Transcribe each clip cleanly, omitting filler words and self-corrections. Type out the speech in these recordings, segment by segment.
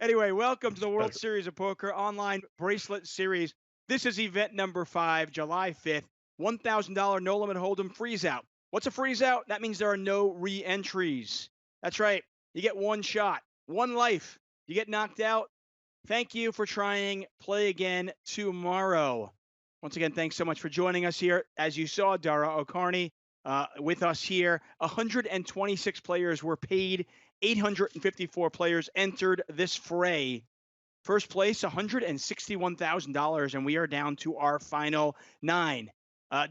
Anyway, welcome to the World Series of Poker Online Bracelet Series. This is event number 5, July 5th. $1,000 no limit hold'em freezeout. What's a freezeout? That means there are no re-entries. That's right. You get one shot, one life. You get knocked out. Thank you for trying. Play again tomorrow. Once again, thanks so much for joining us here. As you saw, Dara O'Kearney with us here. 126 players were paid. 854 players entered this fray. First place, $161,000, and we are down to our final 9.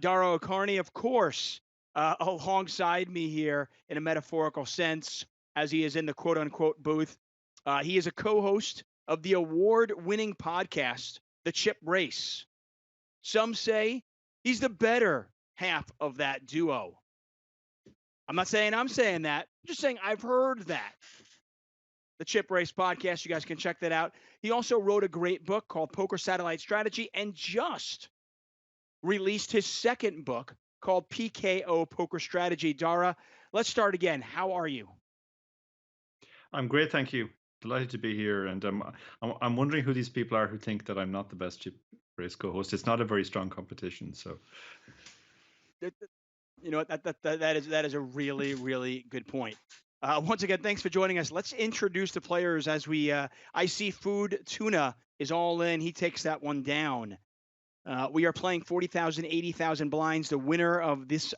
Dara O'Kearney, of course, alongside me here in a metaphorical sense, as he is in the quote-unquote booth. He is a co-host of the award-winning podcast, The Chip Race. Some say he's the better half of that duo. I'm not saying I'm saying that. I'm just saying I've heard that. The Chip Race podcast, you guys can check that out. He also wrote a great book called Poker Satellite Strategy and just released his second book called PKO Poker Strategy. Dara, let's start again. How are you? I'm great, thank you. Delighted to be here, and I'm wondering who these people are who think that I'm not the best Chip Race co-host. It's not a very strong competition, so. You know, that is a really, really good point. Once again, thanks for joining us. Let's introduce the players as we, I see Food Tuna is all in. He takes that one down. We are playing 40,000, 80,000 blinds. The winner of this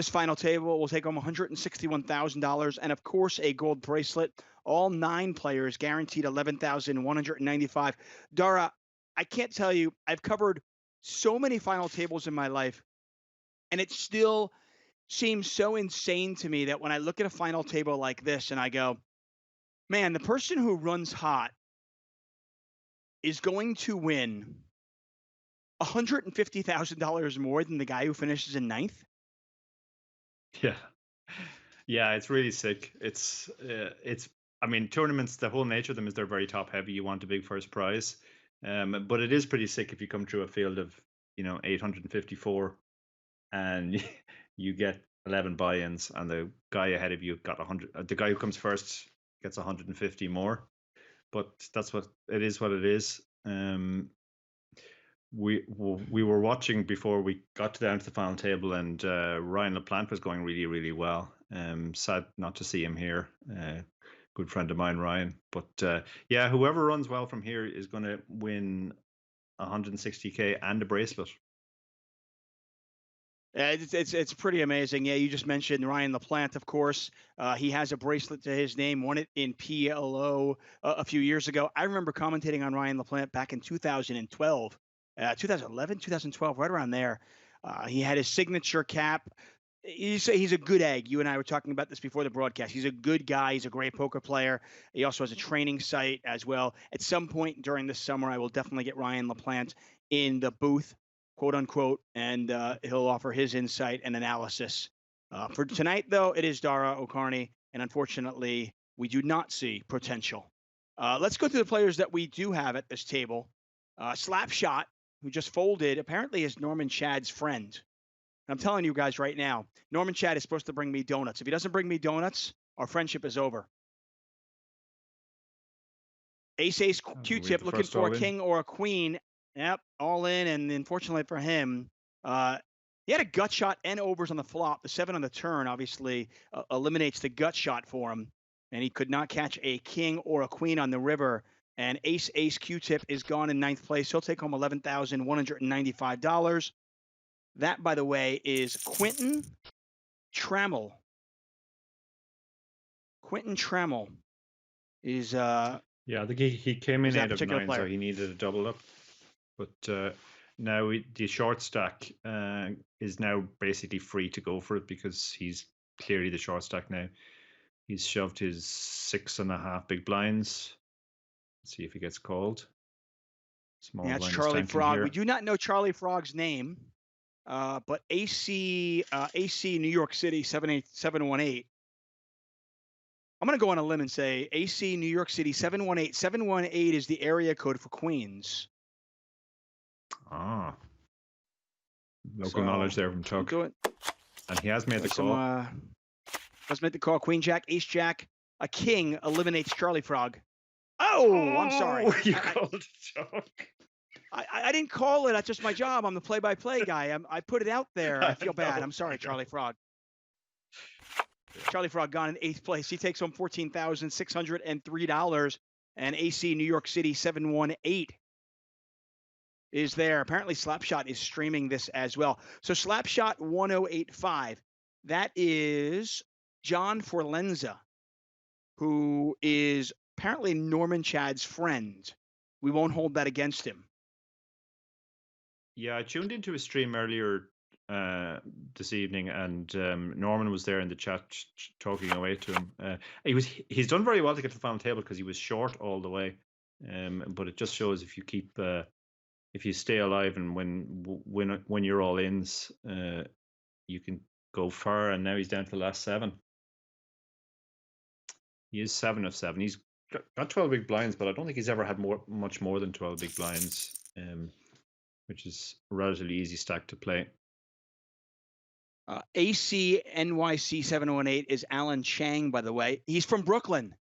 final table will take home $161,000 and, of course, a gold bracelet. All 9 players guaranteed $11,195. Dara, I can't tell you, I've covered so many final tables in my life, and it still seems so insane to me that when I look at a final table like this and I go, man, the person who runs hot is going to win $150,000 more than the guy who finishes in 9th. Yeah, it's really sick. It's I mean, tournaments, the whole nature of them is they're very top heavy. You want a big first prize, but it is pretty sick if you come through a field of 854 and you get 11 buy-ins, and the guy ahead of you got 100. The guy who comes first gets 150 more. But that's what it is. What it is. We were watching before we got down to the final table, and Ryan LaPlante was going really, really well. Sad not to see him here. Good friend of mine, Ryan. But yeah, whoever runs well from here is going to win 160K and a bracelet. It's pretty amazing. Yeah, you just mentioned Ryan LaPlante, of course. He has a bracelet to his name, won it in PLO a few years ago. I remember commentating on Ryan LaPlante back in 2012, 2011, 2012, right around there. He had his signature cap. He's a good egg. You and I were talking about this before the broadcast. He's a good guy. He's a great poker player. He also has a training site as well. At some point during the summer, I will definitely get Ryan LaPlante in the booth, quote unquote, and he'll offer his insight and analysis. For tonight, though, it is Dara O'Kearney, and unfortunately, we do not see potential. Let's go through the players that we do have at this table. Slapshot, who just folded, apparently is Norman Chad's friend. I'm telling you guys right now, Norman Chad is supposed to bring me donuts. If he doesn't bring me donuts, our friendship is over. Ace Q-tip looking for a king or a queen. Yep, all in, and unfortunately for him, he had a gut shot and overs on the flop. The 7 on the turn obviously eliminates the gut shot for him, and he could not catch a king or a queen on the river. And Ace Q-tip is gone in 9th place. He'll take home $11,195. That, by the way, is Quinton Trammell. Quinton Trammell is yeah, I think he came in 8 of 9, player. So he needed a double up. But now the short stack is now basically free to go for it because he's clearly the short stack now. He's shoved his 6.5 big blinds. Let's see if he gets called. Small yeah, it's Charlie Frog. We do not know Charlie Frog's name. But AC New York City 718. I'm going to go on a limb and say AC New York City 718. 718 is the area code for Queens. Local knowledge there from Tuck. And he has made the call. Let's make the call. Queen Jack, Ace Jack. A king eliminates Charlie Frog. Oh, I'm sorry. You called it a joke. I didn't call it. That's just my job. I'm the play-by-play guy. I put it out there. I feel bad. know, I'm sorry, I know. Charlie Frog. Charlie Frog gone in 8th place. He takes home $14,603. And AC New York City 718 is there. Apparently, Slapshot is streaming this as well. So Slapshot 1085, that is John Forlenza, who is apparently Norman Chad's friend. We won't hold that against him. Yeah, I tuned into his stream earlier this evening, and Norman was there in the chat talking away to him. He's done very well to get to the final table because he was short all the way. But it just shows if you keep if you stay alive and when you're all ins, you can go far. And now he's down to the last 7. He is 7 of 7. He's got 12 big blinds, but I don't think he's ever had much more than 12 big blinds. Which is a relatively easy stack to play. AC NYC 718 is Alan Chang, by the way. He's from Brooklyn.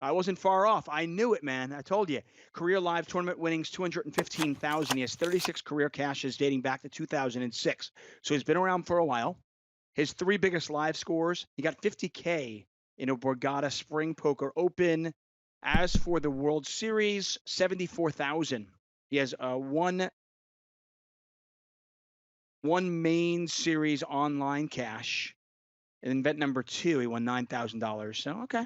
I wasn't far off. I knew it, man. I told you. Career live tournament winnings, 215,000. He has 36 career cashes dating back to 2006. So he's been around for a while. His 3 biggest live scores, he got 50K in a Borgata Spring Poker Open. As for the World Series, 74,000. He has one main series online cash. And event number 2, he won $9,000. So, okay.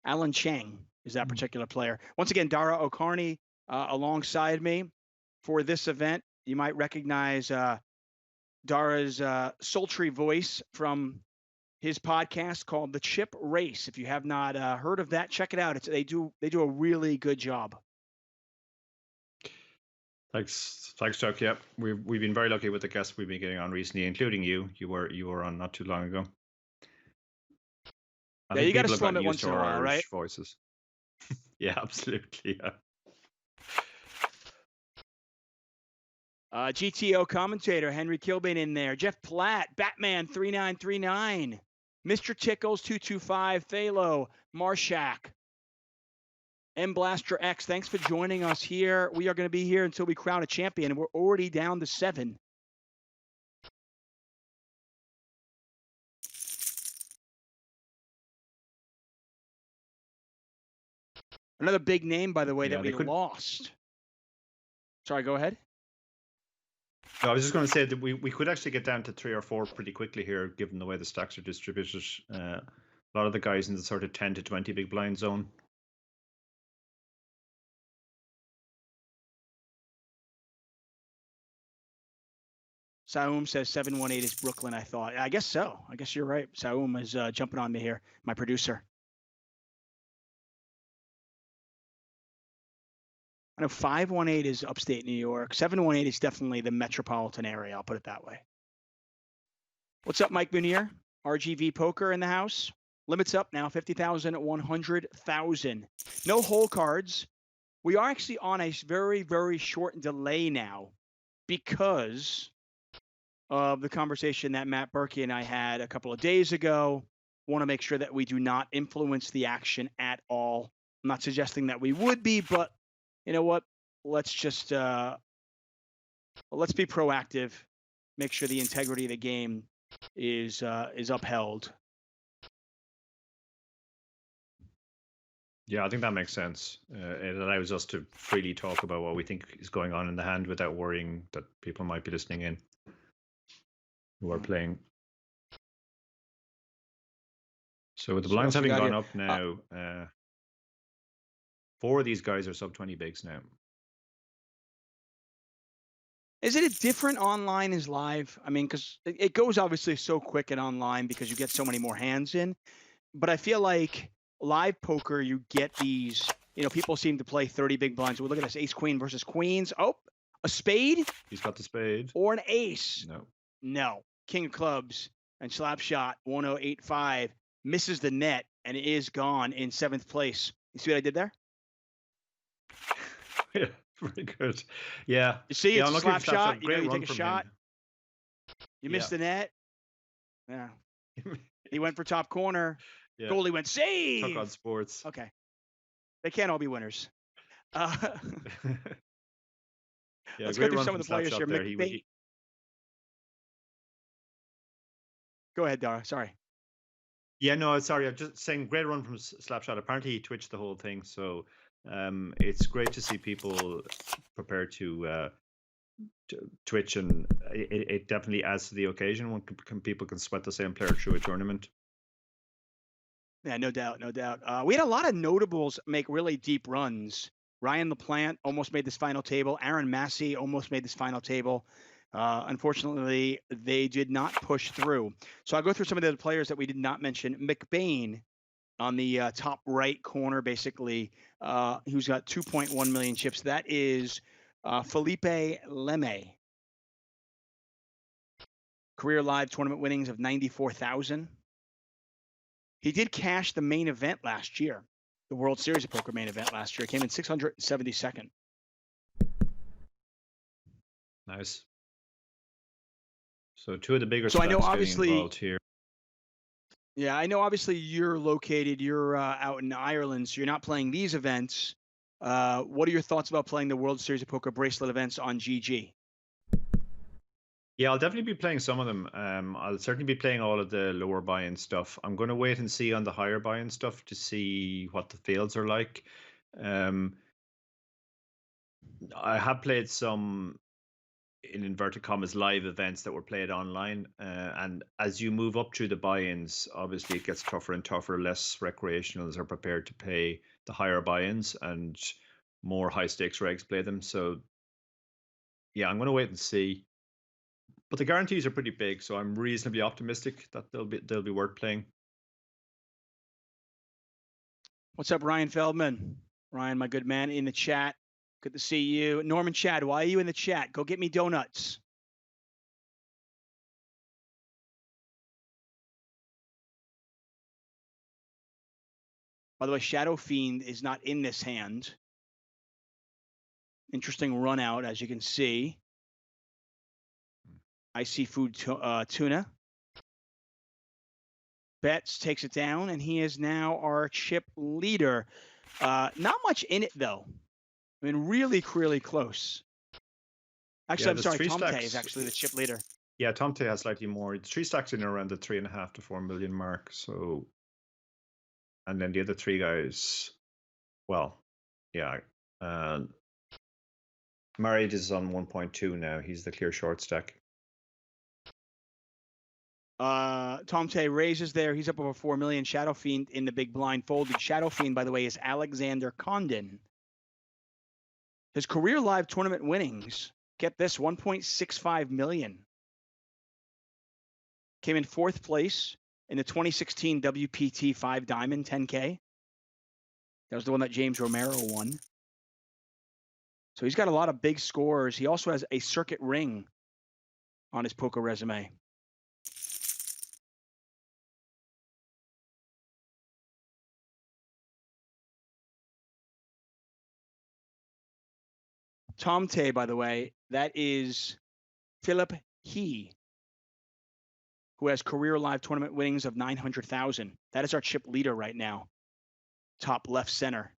Alan Chang is that particular player. Once again, Dara O'Kearney alongside me for this event. You might recognize Dara's sultry voice from his podcast called The Chip Race. If you have not heard of that, check it out. They do a really good job. Thanks, Chuck. Yeah, we've been very lucky with the guests we've been getting on recently, including you. You were on not too long ago. Yeah, you got to slum it once in a while, right? Voices. Yeah, absolutely. Yeah. GTO commentator Henry Kilbane in there. Jeff Platt, Batman 3939, Mr. Tickles 225, Thalo, Marshak, M Blaster X. Thanks for joining us here. We are going to be here until we crown a champion, and we're already down to 7. Another big name, by the way, that we lost. Sorry, go ahead. No, I was just going to say that we could actually get down to 3 or 4 pretty quickly here, given the way the stacks are distributed. A lot of the guys in the sort of 10 to 20 big blind zone. Saum says 718 is Brooklyn, I thought. I guess so. I guess you're right. Saum is jumping on me here, my producer. I know 518 is upstate New York. 718 is definitely the metropolitan area. I'll put it that way. What's up, Mike Munier? RGV Poker in the house. Limits up now, 50,000, 100,000. No hole cards. We are actually on a very, very short delay now because of the conversation that Matt Berkey and I had a couple of days ago. Want to make sure that we do not influence the action at all. I'm not suggesting that we would be, but you know what? Let's just let's be proactive. Make sure the integrity of the game is upheld. Yeah, I think that makes sense. It allows us to freely talk about what we think is going on in the hand without worrying that people might be listening in who are playing. So with the blinds having gone up now, 4 of these guys are sub 20 bigs now. Is it a different online as live? I mean, because it goes obviously so quick and online because you get so many more hands in. But I feel like live poker, you get these, people seem to play 30 big blinds. Well, look at this, ace queen versus queens. Oh, a spade? He's got the spade. Or an ace? No. King of clubs and Slapshot 1085 misses the net and is gone in 7th place. You see what I did there? Yeah, very good. Yeah. You see, it's a slap shot. You take a shot. You missed the net. Yeah. He went for top corner. Yeah. Goalie went save. Tuck on sports. Okay. They can't all be winners. Yeah, Let's go great through run some from of the players Slapshot here. there. Go ahead, Dara. Sorry. Yeah, no, sorry. I'm just saying, great run from Slapshot. Apparently, he twitched the whole thing, so it's great to see people prepared to twitch, and it definitely adds to the occasion when people can sweat the same player through a tournament. Yeah, no doubt, no doubt. We had a lot of notables make really deep runs. Ryan LaPlante almost made this final table. Aaron Massey almost made this final table. Unfortunately, they did not push through. So I'll go through some of the players that we did not mention. McBain on the top right corner, basically, who's got 2.1 million chips. That is Felipe Leme. Career live tournament winnings of 94,000. He did cash the main event last year, the World Series of Poker main event last year. It came in 672nd. Nice. So two of the bigger. So I know obviously involved here. Yeah, I know obviously you're located, you're out in Ireland, so you're not playing these events. What are your thoughts about playing the World Series of Poker bracelet events on GG? Yeah, I'll definitely be playing some of them. I'll certainly be playing all of the lower buy-in stuff. I'm going to wait and see on the higher buy-in stuff to see what the fields are like. I have played some, in inverted commas, live events that were played online. And as you move up through the buy-ins, obviously it gets tougher and tougher. Less recreationals are prepared to pay the higher buy-ins, and more high-stakes regs play them. So yeah, I'm going to wait and see. But the guarantees are pretty big, so I'm reasonably optimistic that they'll be worth playing. What's up, Ryan Feldman? Ryan, my good man, in the chat. Good to see you. Norman Chad, why are you in the chat? Go get me donuts. By the way, Shadow Fiend is not in this hand. Interesting run out, as you can see. Icy Food Tuna. Betts takes it down, and he is now our chip leader. Not much in it, though. I mean, really, really close. Actually, Yeah, I'm sorry, three Tomte stacks. is actually the chip leader. Yeah, Tomte has slightly more. It's 3 stacks in around the 3.5 to 4 million mark. So, and then the other three guys, well, yeah. Married is on 1.2 now. He's the clear short stack. Tomte raises there. He's up over 4 million. Shadow Fiend in the big blind folded. Shadow Fiend, by the way, is Alexander Condon. His career live tournament winnings, get this, 1.65 million. Came in 4th place in the 2016 WPT 5 Diamond 10K. That was the one that James Romero won. So he's got a lot of big scores. He also has a circuit ring on his poker resume. Tomte, by the way, that is Philip He, who has career live tournament winnings of 900,000. That is our chip leader right now. Top left center.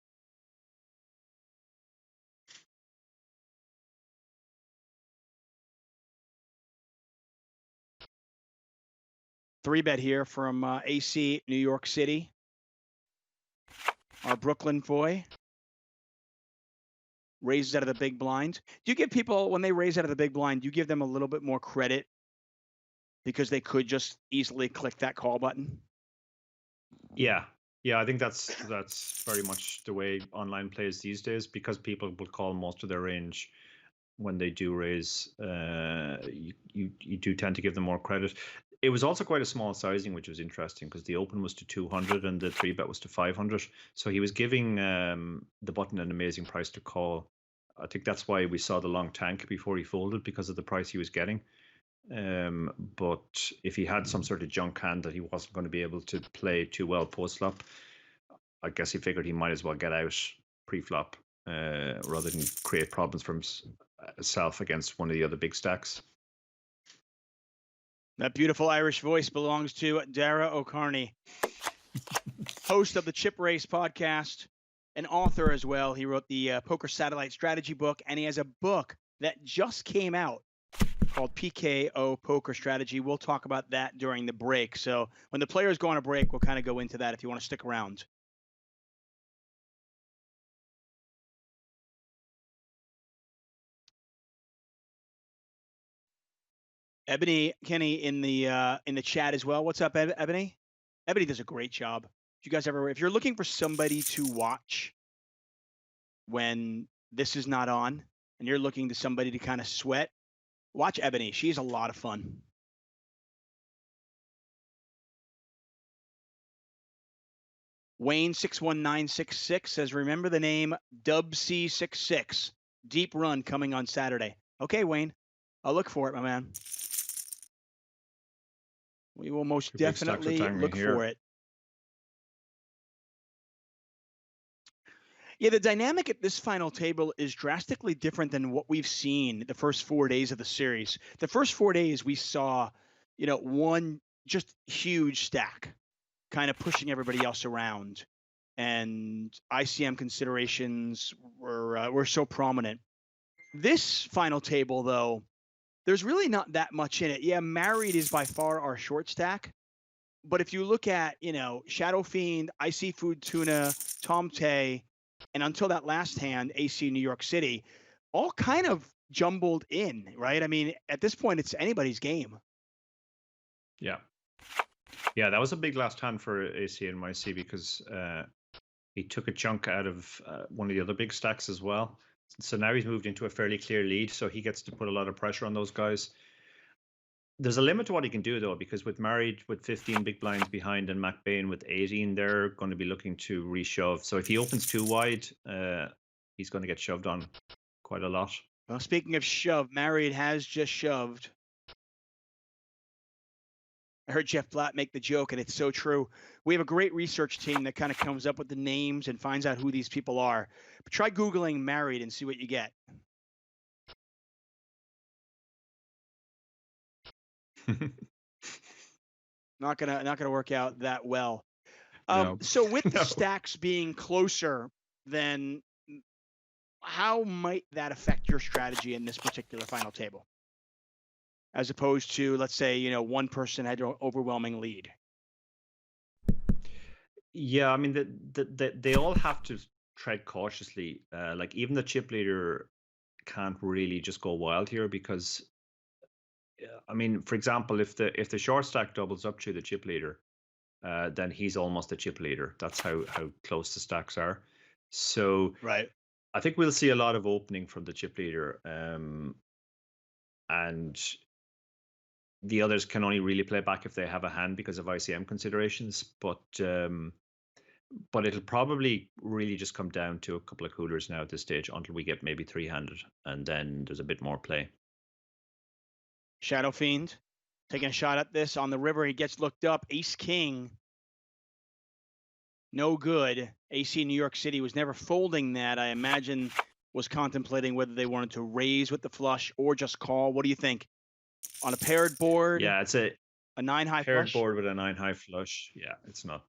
Three bet here from AC New York City. Our Brooklyn boy raises out of the big blind. Do you give people, when they raise out of the big blind, do you give them a little bit more credit because they could just easily click that call button? Yeah. Yeah, I think that's very much the way online plays these days, because people will call most of their range when they do raise. You do tend to give them more credit. It was also quite a small sizing, which was interesting, because the open was to 200 and the 3-bet was to 500. So he was giving the button an amazing price to call. I think that's why we saw the long tank before he folded, because of the price he was getting. But if he had some sort of junk hand that he wasn't going to be able to play too well post-flop, I guess he figured he might as well get out pre-flop rather than create problems for himself against one of the other big stacks. That beautiful Irish voice belongs to Dara O'Kearney. host of the Chip Race podcast, an author as well. He wrote the Poker Satellite Strategy book, and he has a book that just came out called PKO Poker Strategy. We'll talk about that during the break. So when the players go on a break, we'll kind of go into that if you want to stick around. Ebony Kenny in the chat as well. What's up, Ebony? Ebony does a great job. You guys ever, if you're looking for somebody to watch when this is not on, and you're looking to somebody to kind of sweat, watch Ebony. She's a lot of fun. Wayne 61966 says, remember the name Dubc66. Deep run coming on Saturday. Okay, Wayne. I'll look for it, my man. We will most definitely look for it. Yeah, the dynamic at this final table is drastically different than what we've seen the first 4 days of the series. The first 4 days we saw, one just huge stack, kind of pushing everybody else around, and ICM considerations were so prominent. This final table, though, there's really not that much in it. Yeah, Married is by far our short stack, but if you look at Shadow Fiend, Icy Food Tuna, Tom Tay, and until that last hand, AC New York City, all kind of jumbled in, right? I mean, at this point, it's anybody's game. Yeah. Yeah, that was a big last hand for AC NYC because he took a chunk out of one of the other big stacks as well. So now he's moved into a fairly clear lead, so he gets to put a lot of pressure on those guys. There's a limit to what he can do, though, because with Married with 15 big blinds behind and McBain with 18, they're going to be looking to reshove. So if he opens too wide, he's going to get shoved on quite a lot. Well, speaking of shove, Married has just shoved. I heard Jeff Blatt make the joke, and it's so true. We have a great research team that kind of comes up with the names and finds out who these people are. But try Googling Married and see what you get. Not gonna work out that well. No. So with the stacks being closer, then how might that affect your strategy in this particular final table? As opposed to, let's say, one person had an overwhelming lead. Yeah, I mean, they all have to tread cautiously. Like even the chip leader can't really just go wild here because, I mean, for example, if the short stack doubles up to the chip leader, then he's almost a chip leader. That's how close the stacks are. So right. I think we'll see a lot of opening from the chip leader, and the others can only really play back if they have a hand because of ICM considerations. But it'll probably really just come down to a couple of coolers now at this stage until we get maybe three-handed, and then there's a bit more play. Shadow Fiend taking a shot at this on the river. He gets looked up. Ace King. No good. AC New York City was never folding that. I imagine was contemplating whether they wanted to raise with the flush or just call. What do you think? On a paired board? Yeah, it's a 9-high paired flush? board with a 9-high flush. Yeah, it's not.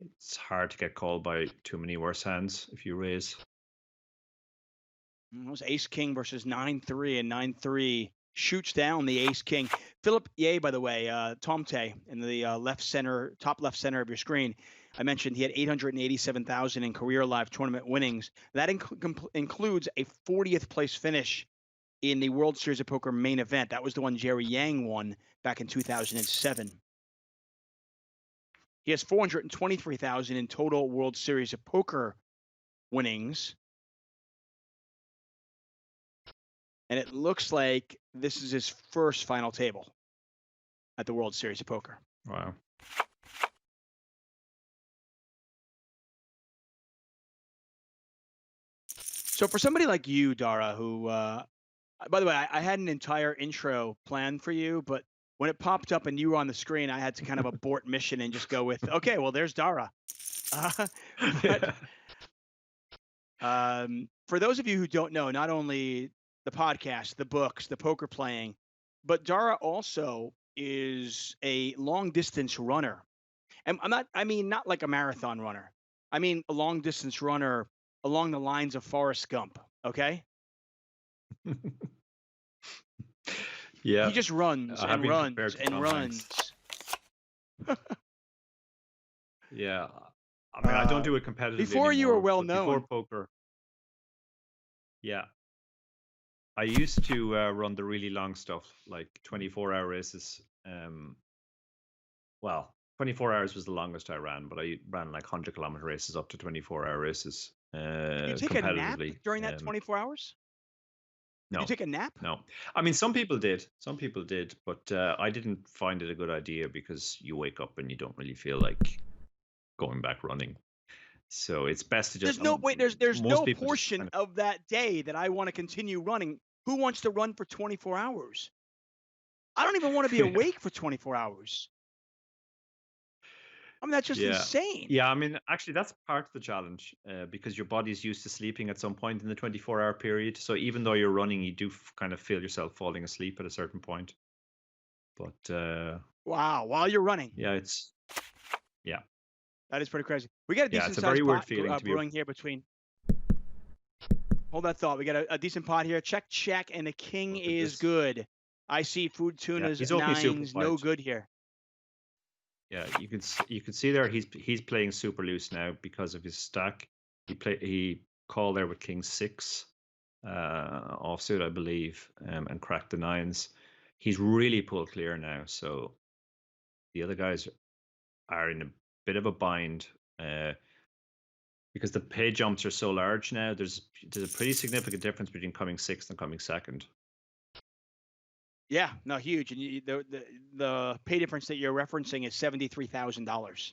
It's hard to get called by too many worse hands if you raise. It was Ace King versus 9-3, and 9-3 shoots down the Ace King. Philip Ye, by the way, Tom Tay in the top left center of your screen. I mentioned he had 887,000 in career live tournament winnings. That includes a 40th place finish in the World Series of Poker main event. That was the one Jerry Yang won back in 2007. He has 423,000 in total World Series of Poker winnings. And it looks like this is his first final table at the World Series of Poker. Wow. So for somebody like you, Dara, who, by the way, I had an entire intro planned for you, but when it popped up and you were on the screen, I had to kind of abort mission and just go with, okay, well, there's Dara. For those of you who don't know, not only the podcast, the books, the poker playing, but Dara also is a long distance runner. And I mean, not like a marathon runner. I mean, a long distance runner along the lines of Forrest Gump. Okay. Yeah, He just runs I have and been compared runs to and Tom Hanks. runs. Yeah, I mean, I don't do it competitively Before you were anymore, well but before known. poker, yeah, I used to run the really long stuff, like 24-hour races. Well, 24 hours was the longest I ran, but I ran like 100-kilometer races up to 24-hour races Did you take a nap competitively. during that 24 hours? Did you No, take a nap? no. I mean, some people did. Some people did, but I didn't find it a good idea because you wake up and you don't really feel like going back running. So it's best to There's just no wait. There's most no people just portion kind of that day that I want to continue running. Who wants to run for 24 hours? I don't even want to be of awake for 24 hours. I mean, that's just yeah. insane. Yeah, I mean, actually, that's part of the challenge because your body's used to sleeping at some point in the 24-hour period. So even though you're running, you do kind of feel yourself falling asleep at a certain point. But Wow, while you're running. yeah, it's yeah, That is pretty crazy. We got a yeah, decent it's a very sized weird pot feeling to be. brewing here between. Hold that thought. We got a decent pot here. Check, and the king Look at is this. good. I see food Yeah, tunas he's opening super nines, no wide. good here. Yeah, you can see there he's playing super loose now because of his stack. He called there with king 6 offsuit, I believe, and cracked the 9s. He's really pulled clear now, so the other guys are in a bit of a bind because the pay jumps are so large now. There's a pretty significant difference between coming 6th and coming 2nd. Yeah, no, huge. And the pay difference that you're referencing is $73,000.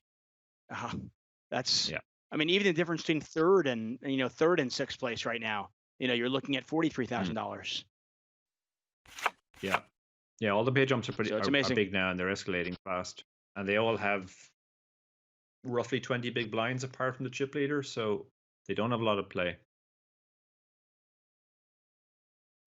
That's, Yeah. I mean, even the difference between third and third and sixth place right now, you're looking at $43,000. Yeah, yeah. All the pay jumps are So it's are amazing. big now, and they're escalating fast. And they all have roughly 20 big blinds apart from the chip leader, so they don't have a lot of play.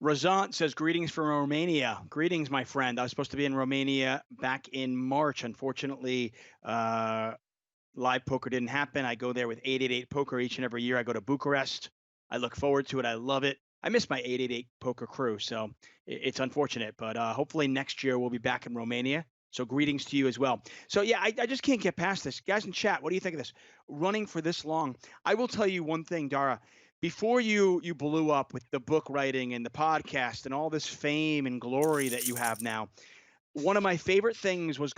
Razant says, greetings from Romania. Greetings, my friend. I was supposed to be in Romania back in March. Unfortunately, live poker didn't happen. I go there with 888 Poker each and every year. I go to Bucharest. I look forward to it. I love it. I miss my 888 Poker crew, so it's unfortunate. But hopefully next year we'll be back in Romania. So greetings to you as well. So yeah, I just can't get past this. Guys in chat, what do you think of this? Running for this long. I will tell you one thing, Dara. Before you blew up with the book writing and the podcast and all this fame and glory that you have now, one of my favorite things was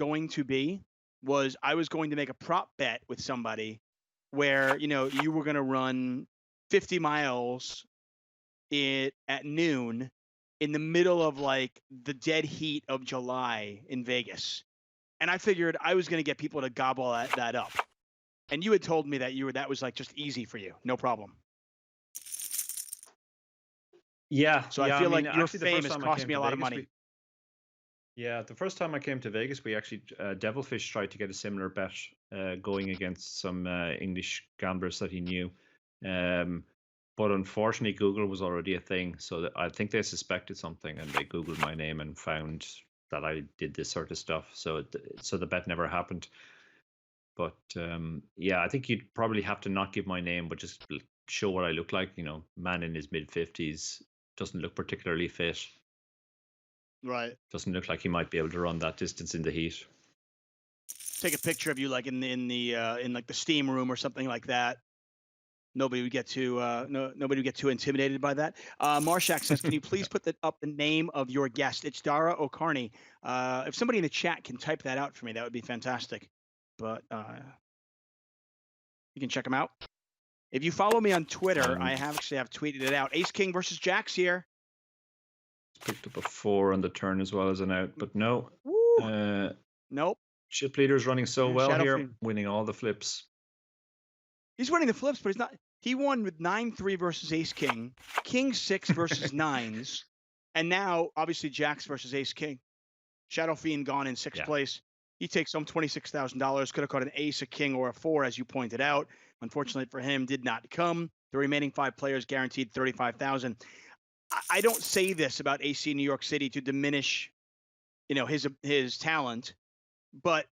I was going to make a prop bet with somebody where you were going to run 50 miles at noon in the middle of like the dead heat of July in Vegas. And I figured I was going to get people to gobble that up. And you had told me that was like just easy for you. No problem. Yeah. So yeah, I feel mean, like your actually, the fame first has time I cost came me to a lot of Vegas, money. yeah, the first time I came to Vegas, we actually Devilfish tried to get a similar bet going against some English gamblers that he knew. But unfortunately, Google was already a thing, so I think they suspected something, and they Googled my name and found that I did this sort of stuff. So the bet never happened. But yeah, I think you'd probably have to not give my name, but just show what I look like. Man in his mid-50s, doesn't look particularly fit. Right. Doesn't look like he might be able to run that distance in the heat. Take a picture of you like in like the steam room or something like that. Nobody would get too intimidated by that. Marshak says, "Can you please put up the name of your guest? It's Dara O'Kearney. If somebody in the chat can type that out for me, that would be fantastic. But you can check him out. If you follow me on Twitter, I have tweeted it out. Ace King versus Jacks here. Picked up a 4 on the turn as well as an out, but no. Nope. Chip leader's running so well Shadow here, Fiend. winning all the flips. He's winning the flips, but he's not. He won with 9-3 versus Ace King, King 6 versus 9s, and now obviously Jacks versus Ace King. Shadow Fiend gone in sixth place. He takes home $26,000. Could have caught an ace, a king, or a 4, as you pointed out. Unfortunately for him, did not come. The remaining 5 players guaranteed $35,000. I don't say this about AC New York City to diminish, his talent, but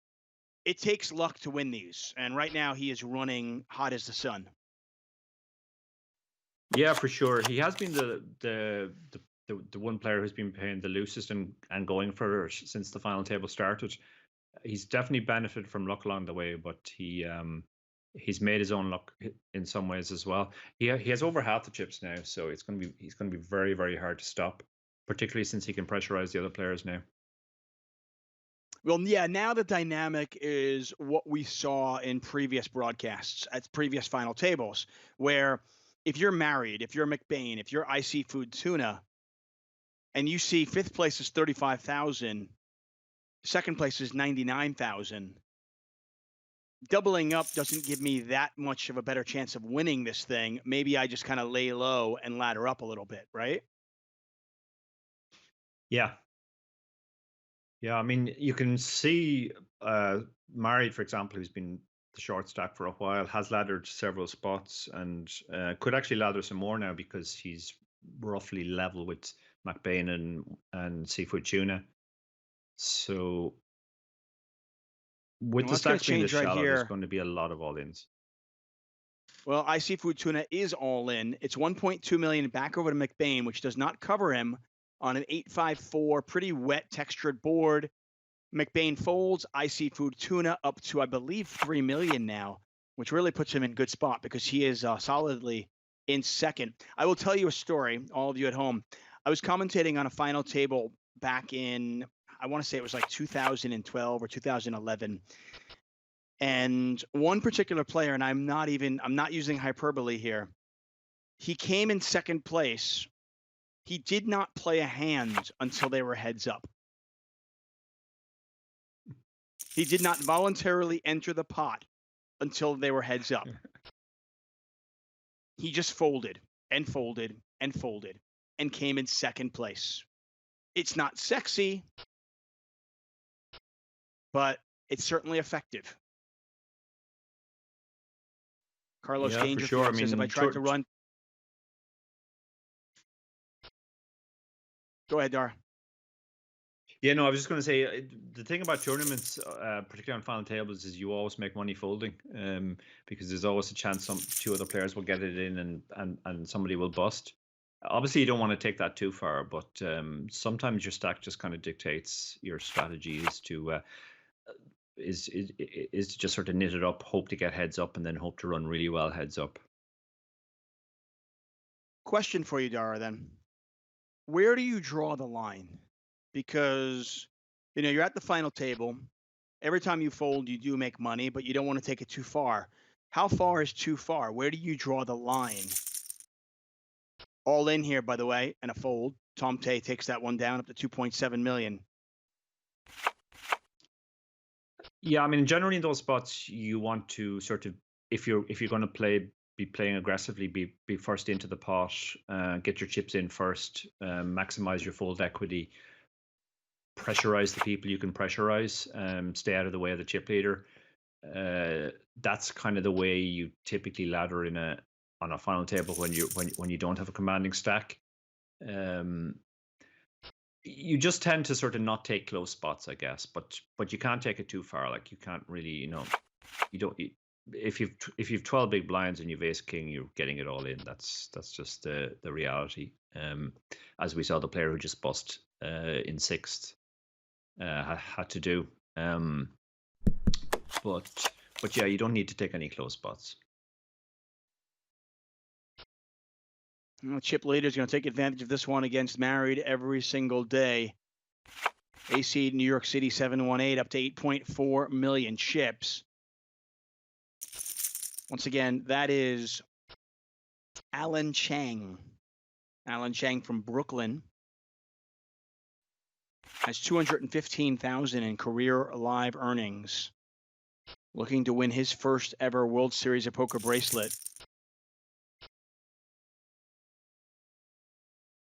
it takes luck to win these. And right now he is running hot as the sun. Yeah, for sure. He has been the one player who's been playing the loosest and going further since the final table started. He's definitely benefited from luck along the way, but he's made his own luck in some ways as well. He has over half the chips now, so he's going to be very, very hard to stop, particularly since he can pressurize the other players now. Well, yeah, now the dynamic is what we saw in previous broadcasts at previous final tables, where if you're married, if you're McBain, if you're IC Food Tuna, and you see fifth place is 35,000, second place is 99,000, doubling up doesn't give me that much of a better chance of winning this thing. Maybe I just kind of lay low and ladder up a little bit, right? Yeah. Yeah, I mean, you can see Married, for example, who's been the short stack for a while, has laddered several spots and could actually ladder some more now because he's roughly level with McBain and Seafood Tuna. So with the stacks being this shallow, there's going to be a lot of all-ins. Well, IC Food Tuna is all in. It's 1.2 million back over to McBain, which does not cover him on an 854, pretty wet textured board. McBain folds, IC Food Tuna up to, I believe, 3 million now, which really puts him in good spot because he is solidly in second. I will tell you a story, all of you at home. I was commentating on a final table back in, I want to say it was like 2012 or 2011. And one particular player, and I'm not using hyperbole here, he came in second place. He did not play a hand until they were heads up. He did not voluntarily enter the pot until they were heads up. He just folded and folded and folded and came in second place. It's not sexy, but it's certainly effective. Carlos Dangerfield says, if I tried to run... Go ahead, Dara. Yeah, no, I was just going to say the thing about tournaments, particularly on final tables, is you always make money folding, because there's always a chance two other players will get it in and somebody will bust. Obviously, you don't want to take that too far, but sometimes your stack just kind of dictates your strategy is to just sort of knit it up, hope to get heads up, and then hope to run really well heads up. Question for you, Dara, then. Where do you draw the line? Because, you're at the final table. Every time you fold, you do make money, but you don't want to take it too far. How far is too far? Where do you draw the line? All in here, by the way, and a fold. Tom Tay takes that one down up to 2.7 million. Yeah, I mean, generally in those spots, you want to sort of, if you're going to be playing aggressively, be first into the pot, get your chips in first, maximize your fold equity, pressurize the people you can pressurize, stay out of the way of the chip leader. That's kind of the way you typically ladder on a final table when you don't have a commanding stack. You just tend to sort of not take close spots, I guess, but you can't take it too far. Like you can't really, if you've 12 big blinds and you've ace king, you're getting it all in. That's just the reality. As we saw the player who just bust in sixth had to do. But yeah, you don't need to take any close spots. Chip leader is going to take advantage of this one against Married every single day. AC New York City 718 up to 8.4 million chips. Once again, that is Alan Chang. Alan Chang from Brooklyn. Has 215,000 in career live earnings. Looking to win his first ever World Series of Poker bracelet.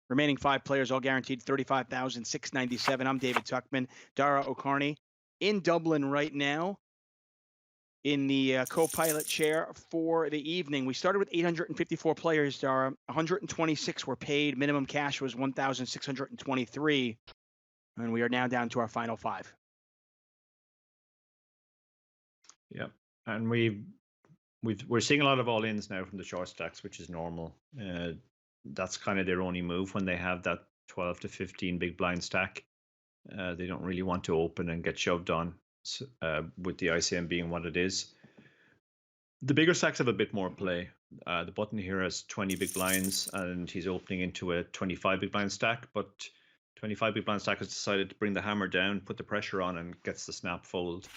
Remaining 5 players, all guaranteed 35,697. I'm David Tuchman. Dara O'Kearney in Dublin right now in the co-pilot chair for the evening. We started with 854 players, Dara. 126 were paid. Minimum cash was 1,623. And we are now down to our final 5. Yeah, and we're seeing a lot of all-ins now from the short stacks, which is normal. That's kind of their only move when they have that 12 to 15 big blind stack. They don't really want to open and get shoved on, with the ICM being what it is. The bigger stacks have a bit more play. The button here has 20 big blinds, and he's opening into a 25 big blind stack, but 25 big blind stack has decided to bring the hammer down, put the pressure on, and gets the snap fold.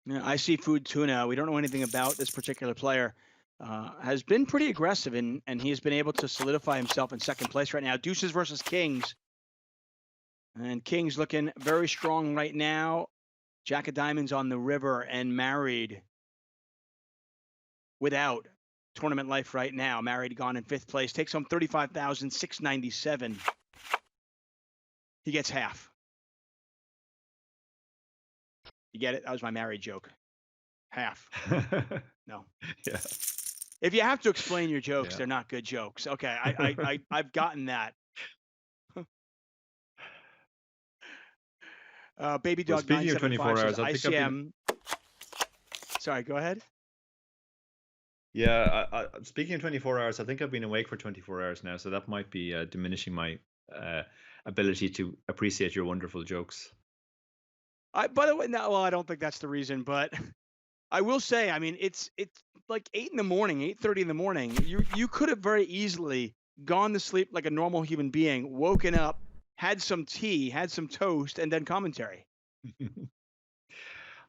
Yeah, I see Food Tuna. We don't know anything about this particular player. Has been pretty aggressive, and he has been able to solidify himself in second place right now. Deuces versus Kings. And Kings looking very strong right now. Jack of Diamonds on the river and married without tournament life right now. Married gone in fifth place. Takes home $35,697. He gets half. You get it? That was my married joke. Half. No. Yeah. If you have to explain your jokes, they're not good jokes. Okay, I've gotten that. Baby Dog Speaking of 24 hours, I think ICM. Sorry, go ahead. Yeah, speaking of 24 hours, I think I've been awake for 24 hours now, so that might be diminishing my ability to appreciate your wonderful jokes. By the way, no, well, I don't think that's the reason, but I will say, I mean, it's like 8 in the morning, 8:30 in the morning. You could have very easily gone to sleep like a normal human being, woken up, had some tea, had some toast, and then commentary.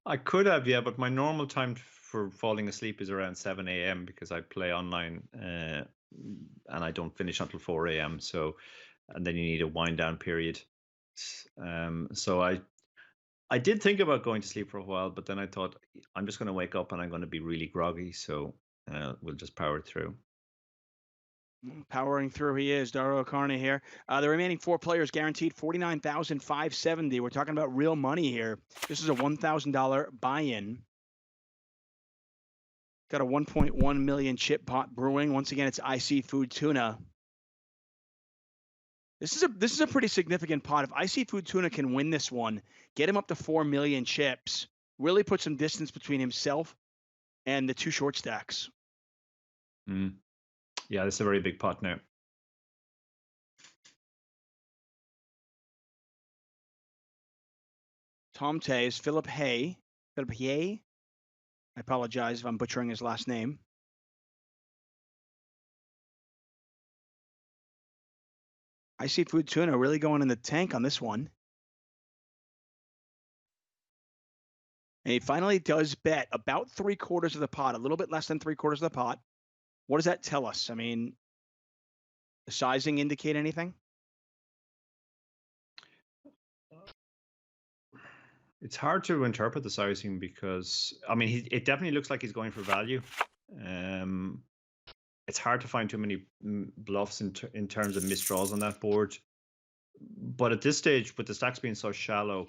I could have, yeah, but my normal time for falling asleep is around 7 a.m. because I play online, and I don't finish until 4 a.m. So, and then you need a wind down period. So I did think about going to sleep for a while, but then I thought I'm just going to wake up and I'm going to be really groggy. So we'll just power through. Powering through he is. Dara O'Kearney here. The remaining 4 players guaranteed $49,570. We're talking about real money here. This is a $1,000 buy-in. Got a 1.1 million chip pot brewing. Once again, it's IC Food Tuna. This is a pretty significant pot. If IC Food Tuna can win this one, get him up to 4 million chips, really put some distance between himself and the 2 short stacks. Yeah, this is a very big pot now. Tom Tay is Philip Hay. Philip Hay. I apologize if I'm butchering his last name. I see Food Tuna really going in the tank on this one. And he finally does bet about 3/4 of the pot, a little bit less than 3/4 of the pot. What does that tell us? I mean, the sizing indicate anything? It's hard to interpret the sizing because, I mean, it definitely looks like he's going for value. It's hard to find too many bluffs in terms of misdraws on that board. But at this stage, with the stacks being so shallow,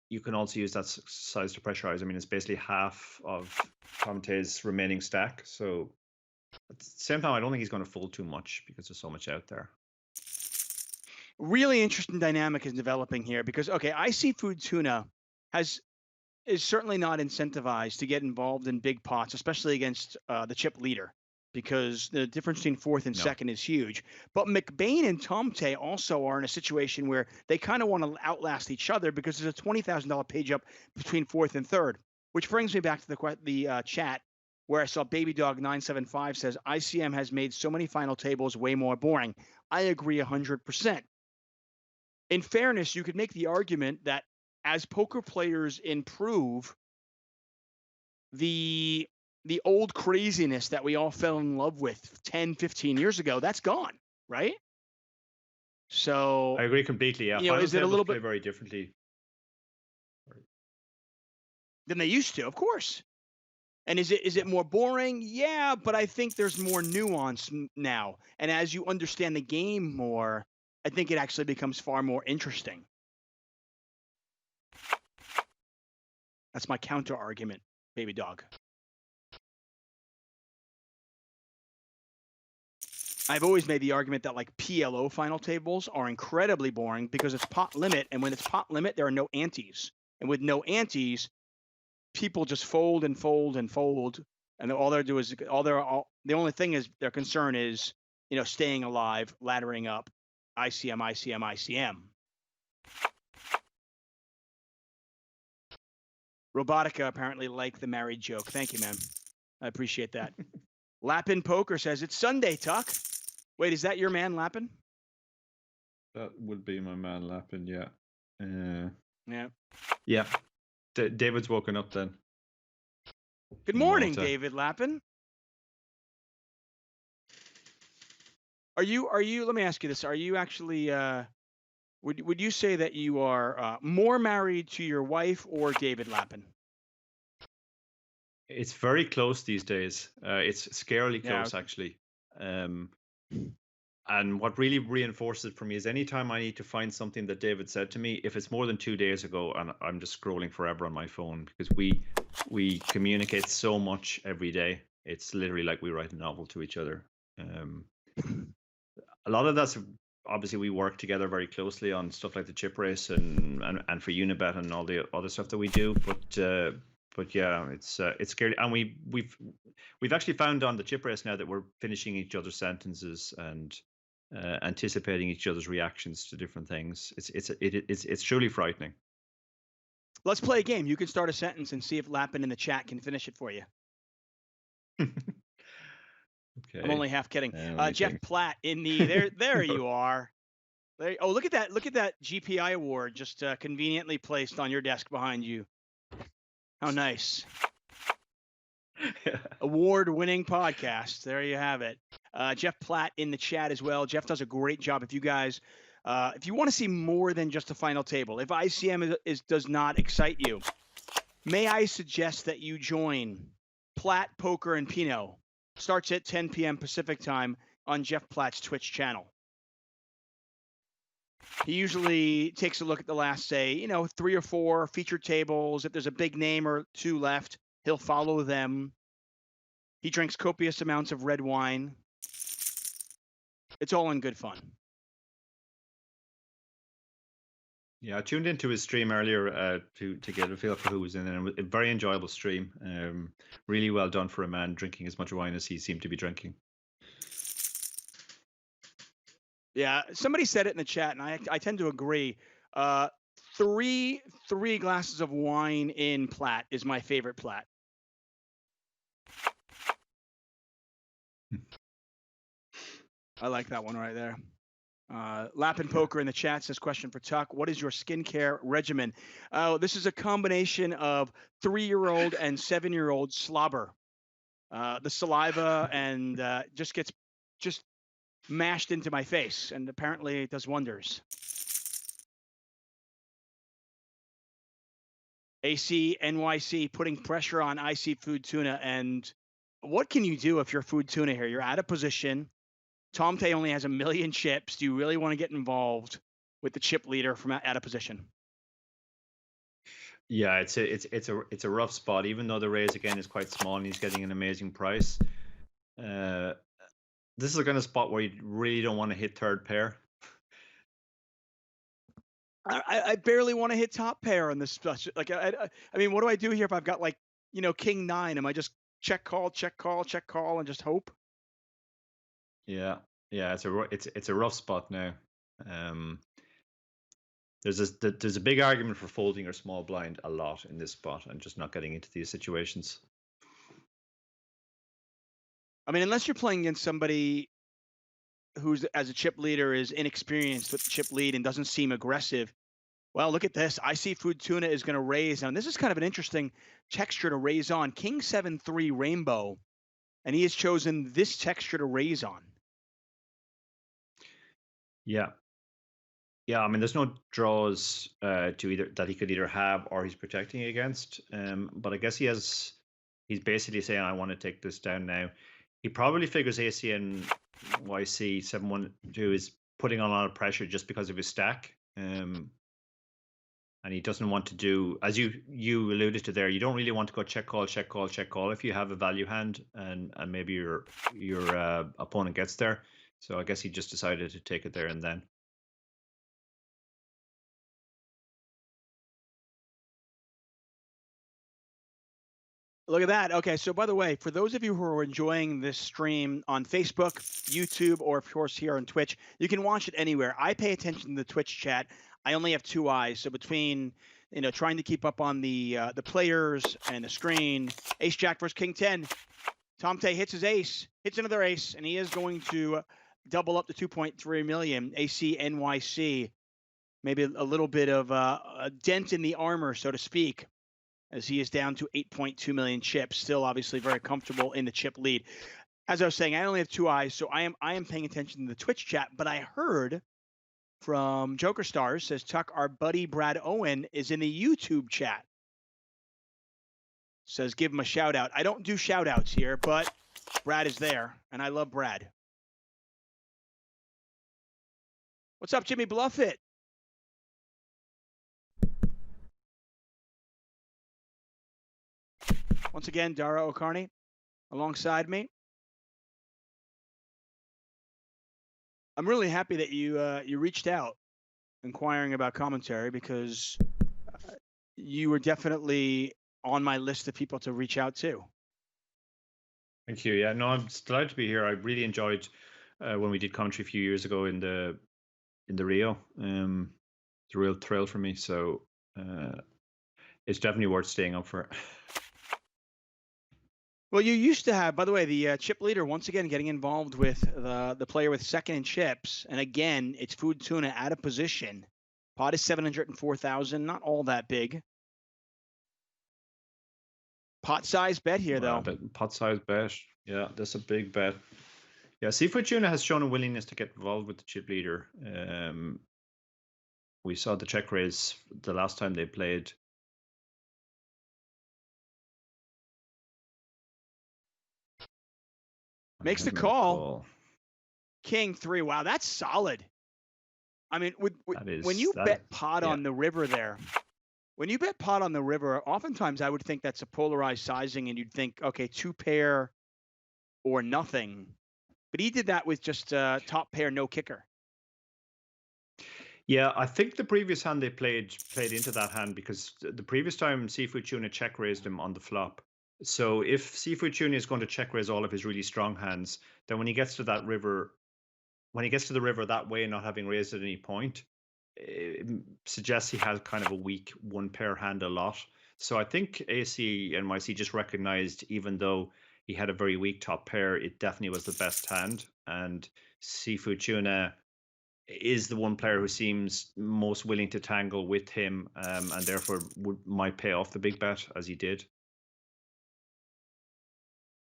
you can also use that size to pressurize. I mean, it's basically half of Tomte's remaining stack. So at the same time, I don't think he's going to fold too much because there's so much out there. Really interesting dynamic is developing here because, okay, I see Food Tuna is certainly not incentivized to get involved in big pots, especially against the chip leader, because the difference between fourth and second is huge. But McBain and Tomte also are in a situation where they kind of want to outlast each other because there's a $20,000 page up between fourth and third, which brings me back to the chat where I saw Baby Dog 975 says ICM has made so many final tables way more boring. I agree 100%. In fairness, you could make the argument that as poker players improve, the old craziness that we all fell in love with 10, 15 years ago, that's gone, right? So I agree completely. Yeah, is it a little bit very differently than they used to? Of course. And is it more boring? Yeah, but I think there's more nuance now. And as you understand the game more, I think it actually becomes far more interesting. That's my counter argument, Baby Dog. I've always made the argument that like PLO final tables are incredibly boring because it's pot limit, and when it's pot limit, there are no antes. And with no antes, people just fold and fold and fold, and all they're doing is the only thing is their concern is staying alive, laddering up, ICM, ICM, ICM. Robotica apparently liked the married joke. Thank you, man. I appreciate that. Lappin Poker says it's Sunday, Tuck. Wait, is that your man, Lappin? That would be my man, Lappin. Yeah. Yeah. Yeah. David's woken up then. Good morning, David Lappin. Are you? Let me ask you this: are you actually? Would you say that you are more married to your wife or David Lappin? It's very close these days. It's scarily close, actually. And what really reinforces it for me is anytime I need to find something that David said to me, if it's more than 2 days ago, and I'm just scrolling forever on my phone, because we communicate so much every day. It's literally like we write a novel to each other. A lot of that's obviously we work together very closely on stuff like the chip race and for Unibet and all the other stuff that we do. But yeah, it's scary. And we've actually found on the chip race now that we're finishing each other's sentences and anticipating each other's reactions to different things. It's truly frightening. Let's play a game. You can start a sentence and see if Lappin in the chat can finish it for you. Okay. I'm only half kidding. Jeff Platt in the there you are. Oh, look at that! Look at that GPI award just conveniently placed on your desk behind you. How nice. Award-winning podcast. There you have it. Jeff Platt in the chat as well. Jeff does a great job. If you guys, if you want to see more than just the final table, if ICM does not excite you, may I suggest that you join Platt, Poker, and Pinot. Starts at 10 p.m. Pacific time on Jeff Platt's Twitch channel. He usually takes a look at the last, say, 3 or 4 featured tables. If there's a big name or 2 left, he'll follow them. He drinks copious amounts of red wine. It's all in good fun. Yeah, I tuned into his stream earlier to get a feel for who was in it. And a very enjoyable stream. Really well done for a man drinking as much wine as he seemed to be drinking. Yeah, somebody said it in the chat, and I tend to agree. 3 glasses of wine in Platt is my favorite Platt. I like that one right there. Lappin Poker in the chat says, question for Tuck. What is your skincare regimen? Oh, this is a combination of 3-year-old and 7-year-old slobber. The saliva and just gets mashed into my face, and apparently it does wonders. AC NYC putting pressure on IC Food Tuna. And what can you do if you're Food Tuna here? You're out of position. Tom Tay only has 1 million chips. Do you really want to get involved with the chip leader from out of position? Yeah, it's a rough spot. Even though the raise again is quite small and he's getting an amazing price. This is the kind of spot where you really don't want to hit third pair. I barely want to hit top pair on this special. Like, I mean, what do I do here if I've got like, king 9? Am I just check call, and just hope? Yeah, it's a rough spot now. There's a big argument for folding your small blind a lot in this spot and just not getting into these situations. I mean, unless you're playing against somebody who's, as a chip leader, is inexperienced with the chip lead and doesn't seem aggressive. Well, look at this. I see Food Tuna is going to raise. Now, this is kind of an interesting texture to raise on. King 7-3 rainbow, and he has chosen this texture to raise on. Yeah. Yeah, I mean, there's no draws that he could either have or he's protecting against. But I guess he's basically saying, I want to take this down now. He probably figures ACNYC 712 is putting on a lot of pressure just because of his stack. And he doesn't want to do, as you alluded to there, you don't really want to go check call if you have a value hand and maybe your opponent gets there. So I guess he just decided to take it there and then. Look at that. Okay, so by the way, for those of you who are enjoying this stream on Facebook, YouTube, or of course here on Twitch, you can watch it anywhere. I pay attention to the Twitch chat. I only have 2 eyes, so between trying to keep up on the players and the screen, Ace Jack versus King 10. Tom Tay hits his ace, hits another ace, and he is going to double up to 2.3 million. AC NYC, maybe a little bit of a dent in the armor, so to speak, as he is down to 8.2 million chips. Still, obviously, very comfortable in the chip lead. As I was saying, I only have 2 eyes, so I am paying attention to the Twitch chat. But I heard from Joker Stars, says Tuck, our buddy Brad Owen is in the YouTube chat. Says give him a shout out. I don't do shout outs here, but Brad is there, and I love Brad. What's up, Jimmy Bluffit? Once again, Dara O'Kearney alongside me. I'm really happy that you reached out inquiring about commentary, because you were definitely on my list of people to reach out to. Thank you. Yeah, no, I'm delighted to be here. I really enjoyed when we did commentary a few years ago in the Rio. It's a real thrill for me. So it's definitely worth staying up for. Well, you used to have, by the way, the chip leader once again getting involved with the player with second in chips, and again, it's Food Tuna out of position. Pot is 704,000, not all that big. Pot size bet here, though. Pot size bet, yeah, that's a big bet. Yeah, Seafood Tuna has shown a willingness to get involved with the chip leader. We saw the check raise the last time they played. Makes the call. King 3. Wow, that's solid. I mean, when you bet pot on the river there, when you bet pot on the river, oftentimes I would think that's a polarized sizing, and you'd think, okay, 2 pair or nothing. But he did that with just top pair, no kicker. Yeah, I think the previous hand they played into that hand, because the previous time Seafood Tuna check raised him on the flop. So if Seafood Tuna is going to check raise all of his really strong hands, then when he gets to that river, when he gets to the river that way, not having raised at any point, it suggests he has kind of a weak 1 pair hand a lot. So I think AC NYC just recognized, even though he had a very weak top pair, it definitely was the best hand. And Seafood Tuna is the one player who seems most willing to tangle with him, and therefore might pay off the big bet as he did.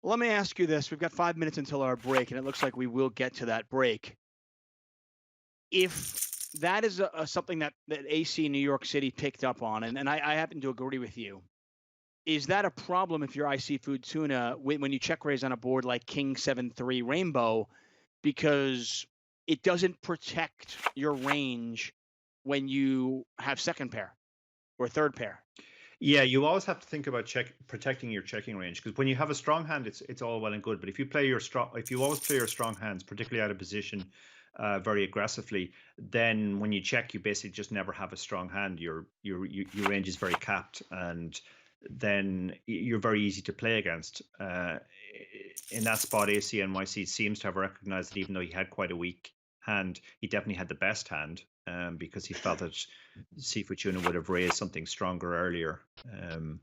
Let me ask you this. We've got 5 minutes until our break, and it looks like we will get to that break. If that is something that AC New York City picked up on, and I happen to agree with you, is that a problem if you're IC Food Tuna when you check raise on a board like King 7-3 Rainbow, because it doesn't protect your range when you have second pair or third pair? Yeah, you always have to think about protecting your checking range, because when you have a strong hand, it's all well and good. But if you always play your strong hands, particularly out of position, very aggressively, then when you check, you basically just never have a strong hand. Your range is very capped, and then you're very easy to play against. In that spot, AC NYC seems to have recognized that even though he had quite a weak hand, he definitely had the best hand, because he felt that Seafood Tuna would have raised something stronger earlier, and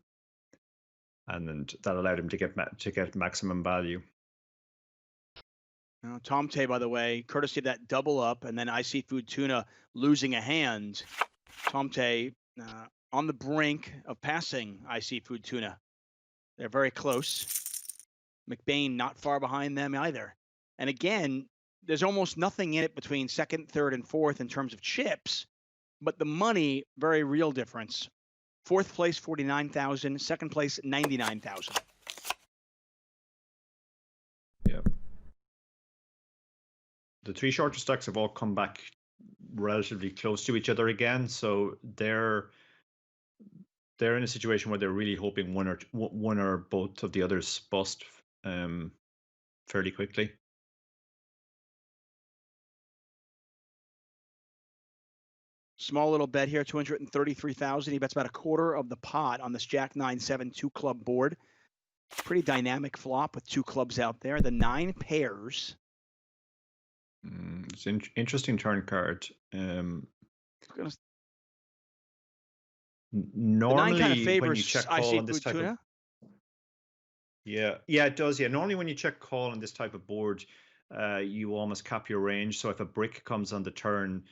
then that allowed him to get maximum value. Now, Tom Tay, by the way, courtesy of that double up, and then IC Food Tuna losing a hand. Tom Tay on the brink of passing IC Food Tuna. They're very close. McBain not far behind them either. And again, there's almost nothing in it between second, third, and fourth in terms of chips, but the money, very real difference. Fourth place, 49,000. Second place, 99,000. Yeah. The 3 shorter stacks have all come back relatively close to each other again, so they're in a situation where they're really hoping one or both of the others bust fairly quickly. Small little bet here, 233,000. He bets about a quarter of the pot on this Jack 9-7 2 club board. Pretty dynamic flop with 2 clubs out there. The 9 pairs. It's an interesting turn card. The 9 Normally, kind of when you favors check call IC on this Food type of Tuna. yeah, it does. Yeah, normally when you check call on this type of board, you almost cap your range. So if a brick comes on the turn,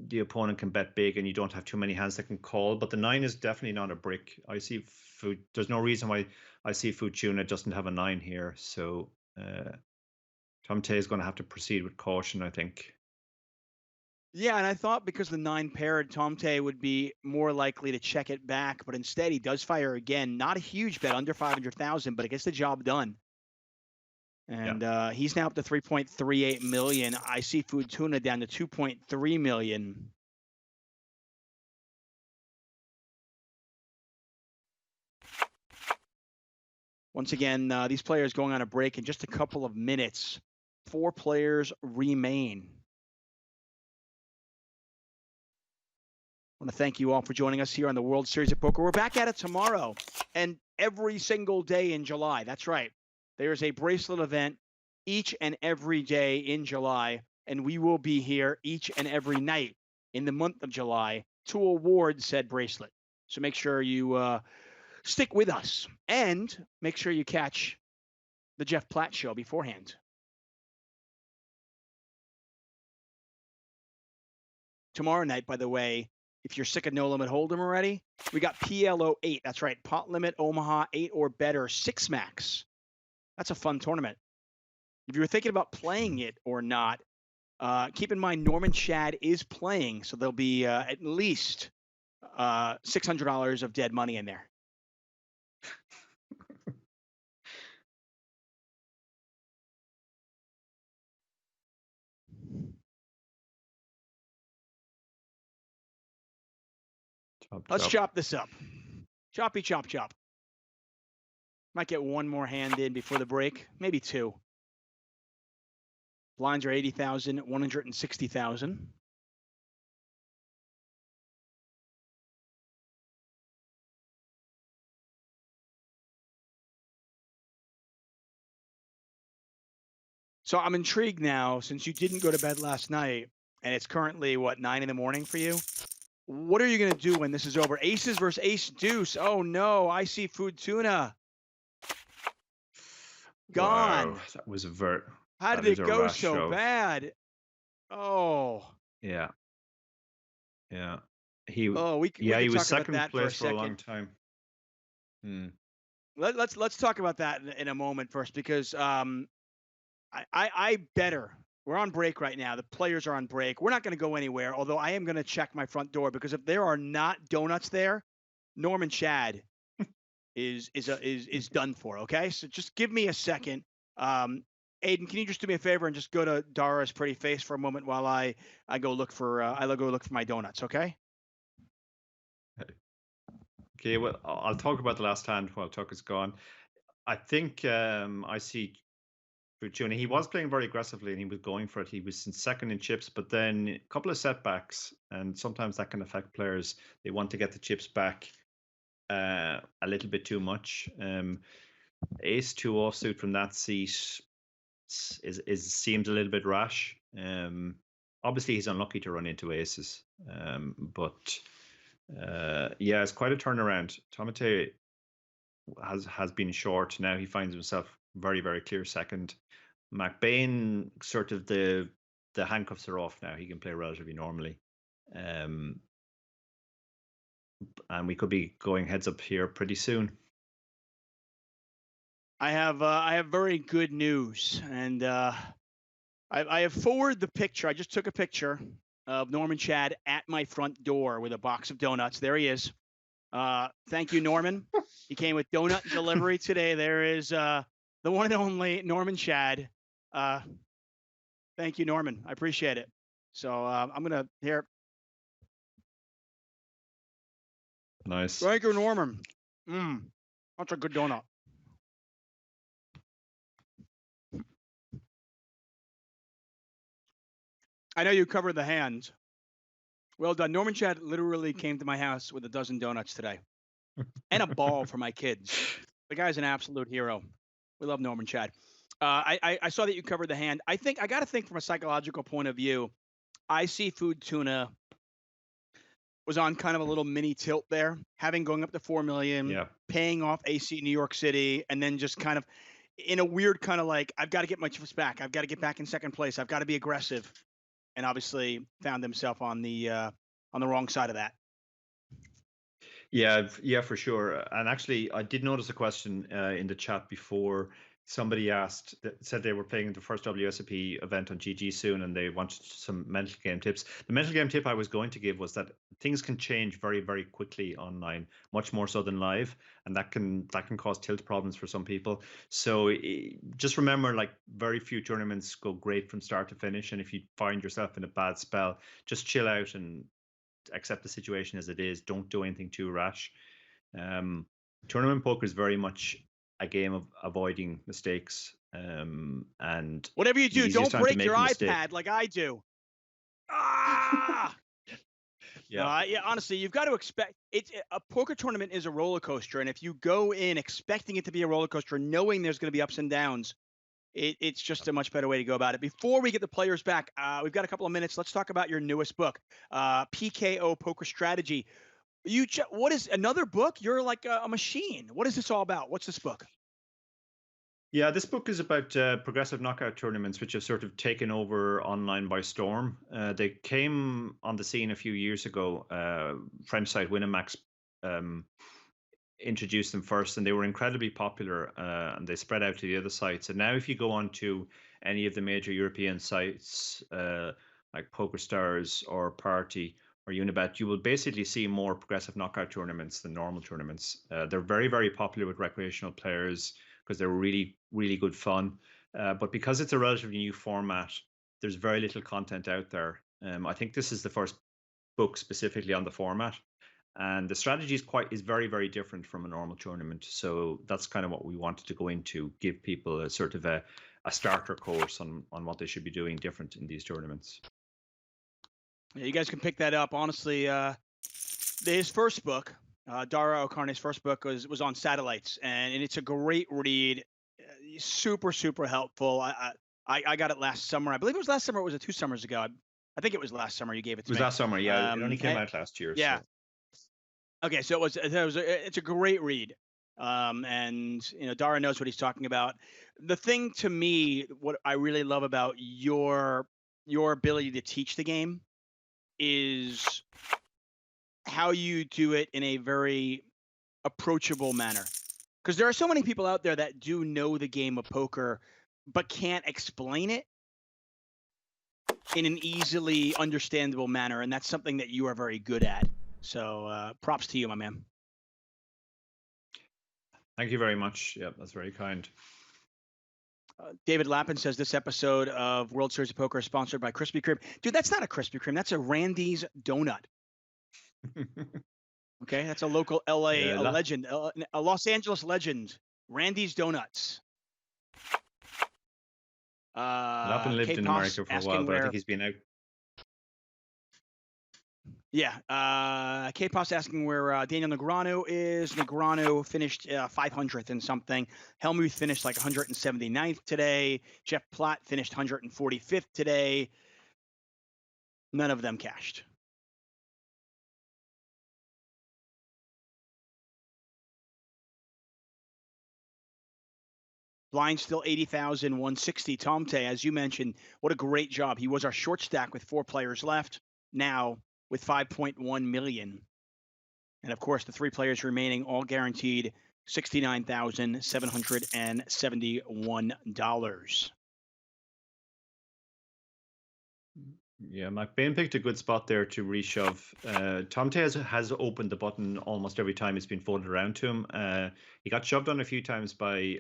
the opponent can bet big, and you don't have too many hands that can call. But the 9 is definitely not a brick. I see food. There's no reason why I see Food Tuna doesn't have a 9 here. So Tom Tay is going to have to proceed with caution, I think. Yeah, and I thought because the 9 paired, Tom Tay would be more likely to check it back, but instead he does fire again. Not a huge bet, under 500,000, but it gets the job done. And he's now up to 3.38 million. I see Food Tuna down to 2.3 million. Once again, these players going on a break in just a couple of minutes. 4 players remain. I want to thank you all for joining us here on the World Series of Poker. We're back at it tomorrow and every single day in July. That's right. There's a bracelet event each and every day in July, and we will be here each and every night in the month of July to award said bracelet. So make sure you stick with us and make sure you catch the Jeff Platt show beforehand. Tomorrow night, by the way, if you're sick of No Limit Hold'em already, we got PLO 8. That's right. Pot Limit Omaha 8 or better 6 max. That's a fun tournament. If you were thinking about playing it or not, keep in mind Norman Shad is playing, so there'll be at least $600 of dead money in there. Let's chop this up. Choppy chop chop. Might get one more hand in before the break, maybe 2. Blinds are 80,000, 160,000. So I'm intrigued now, since you didn't go to bed last night, and it's currently, what, 9 in the morning for you? What are you going to do when this is over? Aces versus ace deuce. Oh, no. I see Food Tuna. Gone. Wow, that was a very... How did it go so bad? Oh. Yeah. He was second place for a long time. Let's talk about that in a moment first, because I better. We're on break right now. The players are on break. We're not going to go anywhere, although I am going to check my front door, because if there are not donuts there, Norman Shad is done for. Okay, so just give me a second. Aiden, can you just do me a favor and just go to Dara's pretty face for a moment while I go look for my donuts, okay? Okay, well, I'll talk about the last hand while Tuck is gone. I think I see Food Tuna. He was playing very aggressively and he was going for it. He was in second in chips, but then a couple of setbacks, and sometimes that can affect players. They want to get the chips back a little bit too much. Ace 2 offsuit from that seat seemed a little bit rash. Obviously he's unlucky to run into aces, but it's quite a turnaround. Tomate has been short. Now he finds himself very, very clear second. McBain, sort of the handcuffs are off now. He can play relatively normally, and we could be going heads up here pretty soon. I have very good news, and I have forwarded the picture. I just took a picture of Norman Shad at my front door with a box of donuts. There he is. Thank you, Norman. He came with donut delivery today. There is the one and only Norman Shad. Thank you, Norman. I appreciate it. So I'm gonna here. Nice. Thank you, Norman. That's a good donut. I know you covered the hand. Well done. Norman Shad literally came to my house with a dozen donuts today and a ball for my kids. The guy's an absolute hero. We love Norman Chad. I saw that you covered the hand. I got to think from a psychological point of view. I see Food Tuna was on kind of a little mini tilt there, having going up to 4 million, Yeah. paying off AC New York City, and then just kind of in a weird kind of like, I've got to get my chips back. I've got to get back in second place. I've got to be aggressive, and obviously found himself on the wrong side of that. Yeah, for sure. And actually, I did notice a question in the chat before. Somebody said they were playing the first WSOP event on GG soon, and they wanted some mental game tips. The mental game tip I was going to give was that things can change very, very quickly online, much more so than live, and that can cause tilt problems for some people. So just remember, like, very few tournaments go great from start to finish, and if you find yourself in a bad spell, just chill out and accept the situation as it is. Don't do anything too rash. Tournament poker is very much a game of avoiding mistakes. And whatever you do, don't break your iPad like I do. Yeah, honestly, you've got to expect it. A poker tournament is a roller coaster, and if you go in expecting it to be a roller coaster, knowing there's going to be ups and downs, it's just a much better way to go about it. Before we get the players back, we've got a couple of minutes. Let's talk about your newest book, PKO Poker Strategy. What is another book? You're like a machine. What is this all about? What's this book? Yeah, this book is about progressive knockout tournaments, which have sort of taken over online by storm. They came on the scene a few years ago. French site Winamax introduced them first, and they were incredibly popular, and they spread out to the other sites. And now if you go on to any of the major European sites like PokerStars or Party or Unibet, you will basically see more progressive knockout tournaments than normal tournaments. They're very, very popular with recreational players because they're really, really good fun. But because it's a relatively new format, there's very little content out there. I think this is the first book specifically on the format. And the strategy is very, very different from a normal tournament. So that's kind of what we wanted to go into, give people a sort of a starter course on what they should be doing different in these tournaments. Yeah, you guys can pick that up. Honestly, his first book, Dara O'Kearney's first book was on satellites, and it's a great read. Super, super helpful. I got it last summer. I believe it was last summer. Or was it 2 summers ago? I think it was last summer you gave it to me. It was last summer, yeah. It only came out last year. Yeah. So. Okay, so it's a great read. And Dara knows what he's talking about. The thing to me, what I really love about your ability to teach the game is how you do it in a very approachable manner. Because there are so many people out there that do know the game of poker, but can't explain it in an easily understandable manner. And that's something that you are very good at. So props to you, my man. Thank you very much. Yeah, that's very kind. David Lappin says this episode of World Series of Poker is sponsored by Krispy Kreme. Dude, that's not a Krispy Kreme. That's a Randy's donut. Okay, that's a local LA legend, a Los Angeles legend. Randy's Donuts. Lappin lived in America for a while, but I think he's been out. Yeah, K-Pop's asking where Daniel Negreanu is. Negreanu finished 500th in something. Helmuth finished like 179th today. Jeff Platt finished 145th today. None of them cashed. Blind still 80,160. Tomte, as you mentioned, what a great job. He was our short stack with 4 players left. Now with 5.1 million. And of course, the 3 players remaining all guaranteed $69,771. Yeah, McBain picked a good spot there to reshove. Tomte has opened the button almost every time it's been folded around to him. He got shoved on a few times by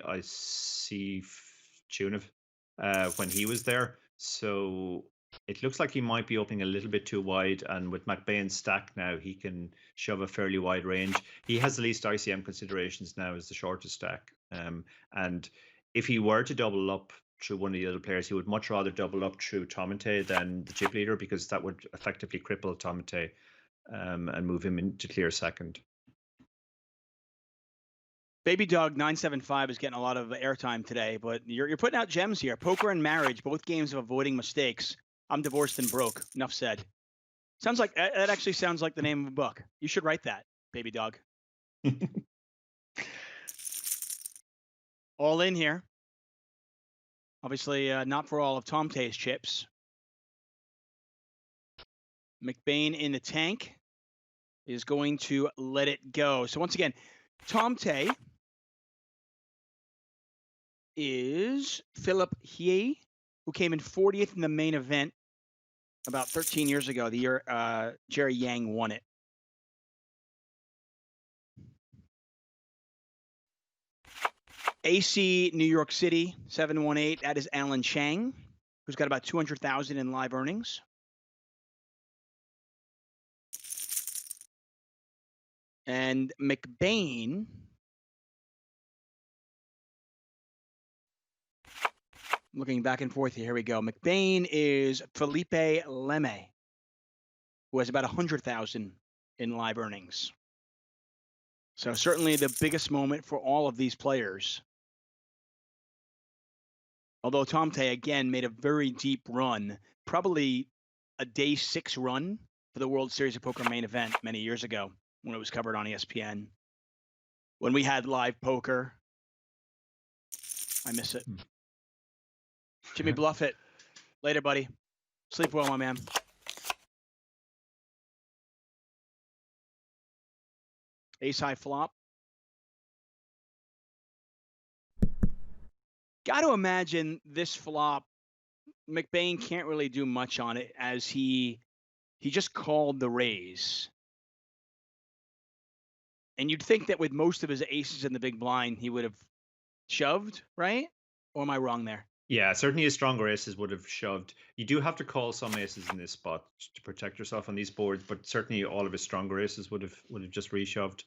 Tuniv when he was there. So it looks like he might be opening a little bit too wide. And with McBain's stack now, he can shove a fairly wide range. He has the least ICM considerations now as the shortest stack. And if he were to double up through one of the other players, he would much rather double up through Tomte than the chip leader, because that would effectively cripple Tomte and move him into clear second. Baby Dog 975 is getting a lot of airtime today, but you're putting out gems here. Poker and marriage, both games of avoiding mistakes. I'm divorced and broke. Enough said. Sounds like that actually sounds like the name of a book. You should write that, Baby Dog. All in here. Obviously, not for all of Tom Tay's chips. McBain in the tank is going to let it go. So once again, Tom Tay is Philip Hye, who came in 40th in the main event about 13 years ago, the year Jerry Yang won it. AC New York City 718. That is Alan Chang, who's got about 200,000 in live earnings. And McBain, looking back and forth here we go. McBain is Felipe Leme, who has about 100,000 in live earnings. So certainly the biggest moment for all of these players. Although Tom Tay, again, made a very deep run, probably a day 6 run for the World Series of Poker main event many years ago when it was covered on ESPN. When we had live poker. I miss it. Jimmy Bluffett. Later, buddy. Sleep well, my man. Ace high flop. Got to imagine this flop, McBain can't really do much on it as he just called the raise. And you'd think that with most of his aces in the big blind, he would have shoved, right? Or am I wrong there? Yeah, certainly his stronger aces would have shoved. You do have to call some aces in this spot to protect yourself on these boards, but certainly all of his stronger aces would have just reshoved.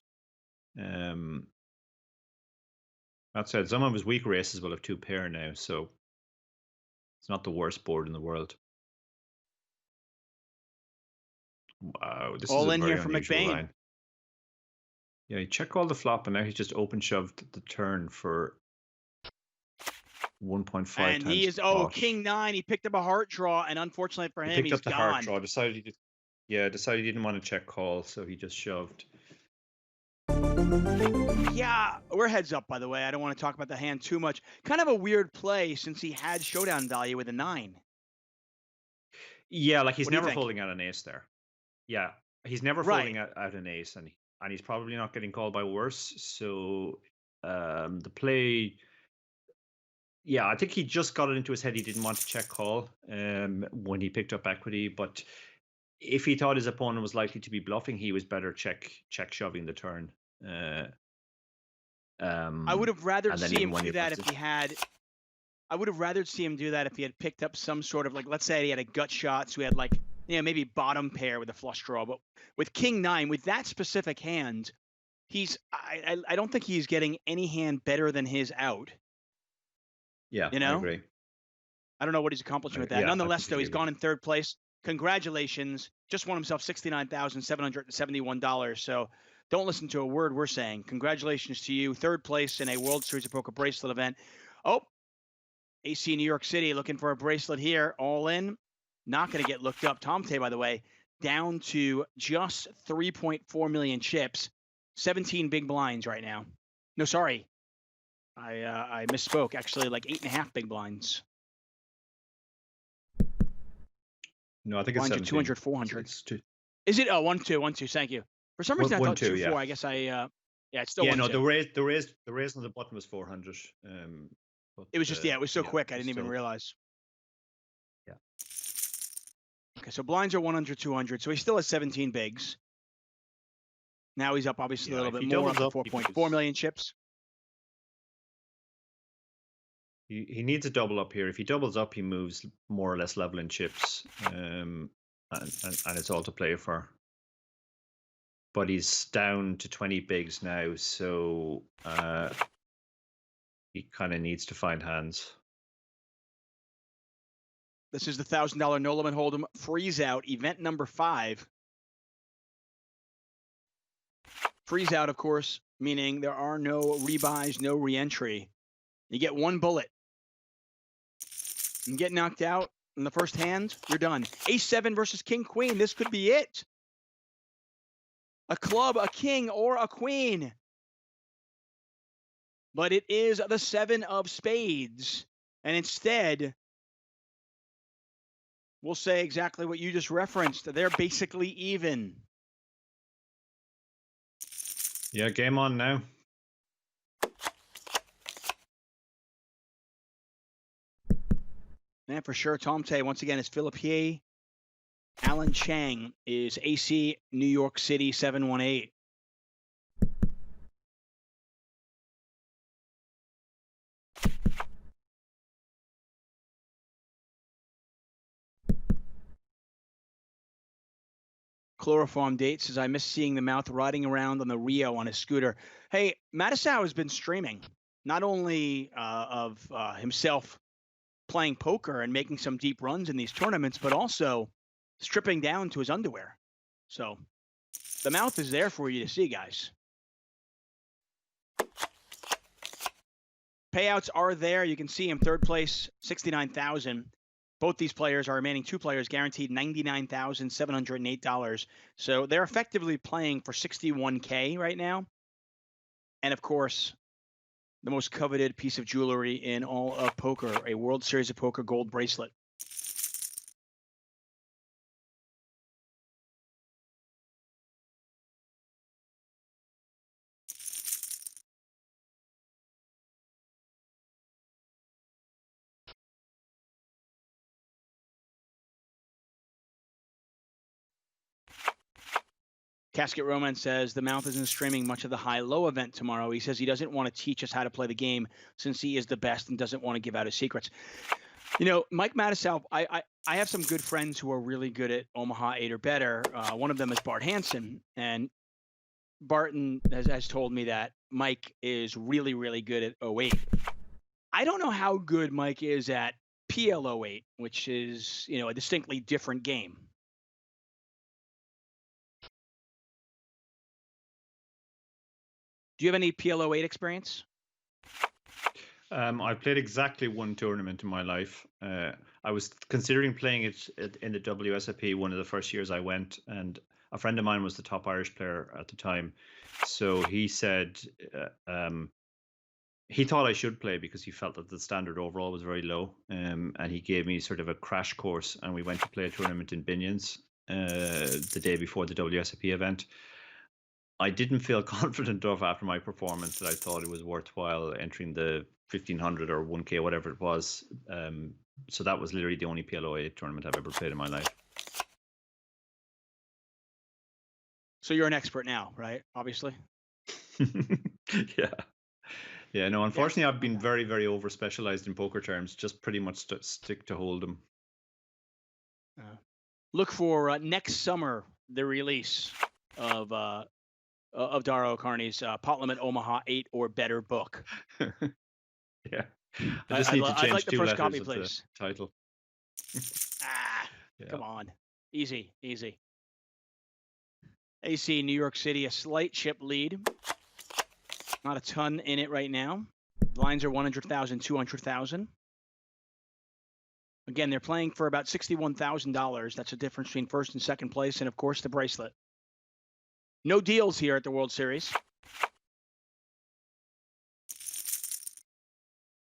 That said, some of his weaker aces will have 2 pair now, so it's not the worst board in the world. Wow, this all is a in very here for unusual McBain. line. Yeah, you check all the flop, and now he's just open shoved the turn for 1.5 and times he is pot. King 9. He picked up a heart draw, and unfortunately for him, Picked up the gone. heart draw. Decided he didn't want to check call, so he just shoved. Yeah, we're heads up, by the way. I don't want to talk about the hand too much. Kind of a weird play since he had showdown value with a 9. Yeah, like he's What do you never think? folding out an ace there. Yeah, he's never Right. folding out an ace, and he's probably not getting called by worse. So the play, yeah, I think he just got it into his head he didn't want to check call when he picked up equity. But if he thought his opponent was likely to be bluffing, he was better check shoving the turn. I would have rather and then seen even him when do he that puts if he had. I would have rather see him do that if he had picked up some sort of, like, let's say he had a gut shot, so he had, like, maybe bottom pair with a flush draw. But with King 9, with that specific hand, I don't think he's getting any hand better than his out. Yeah, You know? I agree. I don't know what he's accomplishing with that. Yeah, Nonetheless, though, he's gone in 3rd place. Congratulations. Just won himself $69,771. So don't listen to a word we're saying. Congratulations to you. 3rd place in a World Series of Poker bracelet event. Oh, AC New York City looking for a bracelet here. All in. Not going to get looked up. Tom Tay, by the way, down to just 3.4 million chips. 17 big blinds right now. No, sorry. I misspoke. Actually, like 8.5 big blinds. No, I think it's 200, 400. It's two. Is it? Oh, 1, 2, 1, 2. Thank you. For some reason, I thought 2, 4. I guess yeah, it's still 1, 2. The raise on the button was 400. It was just, it was so quick. I didn't even still realize. Yeah. Okay, so blinds are 100, 200. So he still has 17 bigs. Now he's up, obviously, a little bit more, up to 4.4 million chips. He needs a double up here. If he doubles up, he moves more or less level in chips, and it's all to play for. But he's down to 20 bigs now, so he kind of needs to find hands. This is the $1,000 no limit hold'em Freezeout event number 5. Freezeout, of course, meaning there are no rebuys, no re-entry. You get one bullet. You get knocked out in the first hand, you're done. Ace-7 versus King-Queen. This could be it. A club, a king, or a queen. But it is the 7 of spades. And instead, we'll say exactly what you just referenced. They're basically even. Yeah, game on now. Yeah, for sure. Tom Tay, once again, it's Philip He. Alan Chang is AC New York City 718. Chloroform Date says, I miss seeing the mouth riding around on the Rio on his scooter. Hey, Mattisau has been streaming, not only of himself playing poker and making some deep runs in these tournaments, but also stripping down to his underwear. So the mouth is there for you to see, guys. Payouts are there. You can see him third place, 69,000. Both these players are remaining two players guaranteed $99,708. So they're effectively playing for 61K right now. And of course, the most coveted piece of jewelry in all of poker, a World Series of Poker gold bracelet. Casket Roman says the mouth isn't streaming much of the high-low event tomorrow. He says he doesn't want to teach us how to play the game since he is the best and doesn't want to give out his secrets. You know, Mike Mattisau, I have some good friends who are really good at Omaha 8 or better. One of them is Bart Hansen, and Barton has told me that Mike is really, really good at 08. I don't know how good Mike is at PL 08, which is, you know, a distinctly different game. Do you have any PL 08 experience? I played exactly one tournament in my life. I was considering playing it in the WSOP one of the first years I went, and a friend of mine was the top Irish player at the time. So he said he thought I should play because he felt that the standard overall was very low. And he gave me sort of a crash course, and we went to play a tournament in Binions the day before the WSOP event. I didn't feel confident enough after my performance that I thought it was worthwhile entering the 1500 or 1K, whatever it was. So that was literally the only PL08 tournament I've ever played in my life. So you're an expert now, right? Obviously. Yeah. Yeah, no, unfortunately, I've been very, very over specialized in poker terms, just pretty much stick to Hold'em. Look for next summer, the release of Dara O'Kearney's Pot Limit Omaha 8 or better book. Yeah. I just need to change like the 2 first letters copy, of please. the title. Yeah. Come on. Easy, easy. AC New York City, a slight chip lead. Not a ton in it right now. Lines are 100,000, 200,000. Again, they're playing for about $61,000. That's a difference between first and second place, and of course the bracelet. No deals here at the World Series.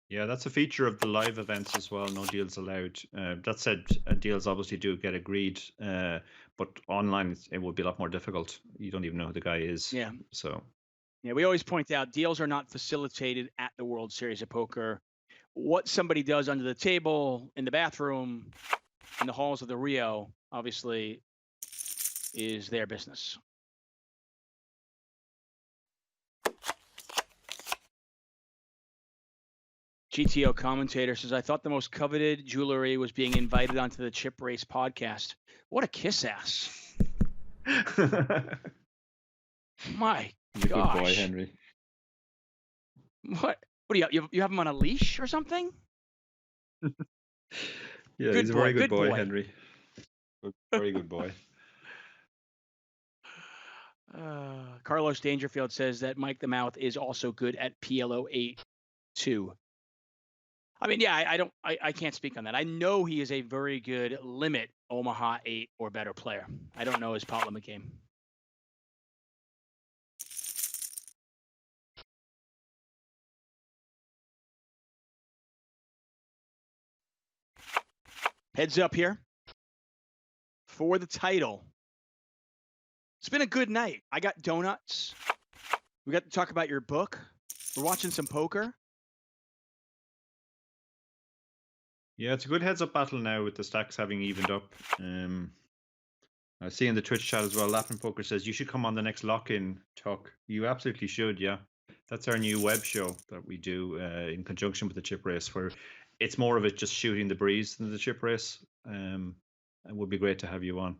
Yeah, that's a feature of the live events as well. No deals allowed. That said, deals obviously do get agreed, but online it would be a lot more difficult. You don't even know who the guy is. Yeah. So. Yeah, we always point out deals are not facilitated at the World Series of Poker. What somebody does under the table, in the bathroom, in the halls of the Rio, obviously, is their business. GTO commentator says, I thought the most coveted jewelry was being invited onto the Chip Race podcast. What a kiss ass. My He's a gosh. good boy, Henry. What do you have him on a leash or something? Yeah, he's a very good boy, Henry. Very good boy. Carlos Dangerfield says that Mike the Mouth is also good at PLO 8 too. I mean, yeah, I can't speak on that. I know he is a very good limit Omaha 8 or better player. I don't know his pot limit game. Heads up here for the title. It's been a good night. I got donuts. We got to talk about your book. We're watching some poker. Yeah, it's a good heads-up battle now with the stacks having evened up. I see in the Twitch chat as well, Laughing Poker says, you should come on the next lock-in, Tuck. You absolutely should, yeah. That's our new web show that we do in conjunction with the chip race, where it's more of it just shooting the breeze than the chip race. It would be great to have you on.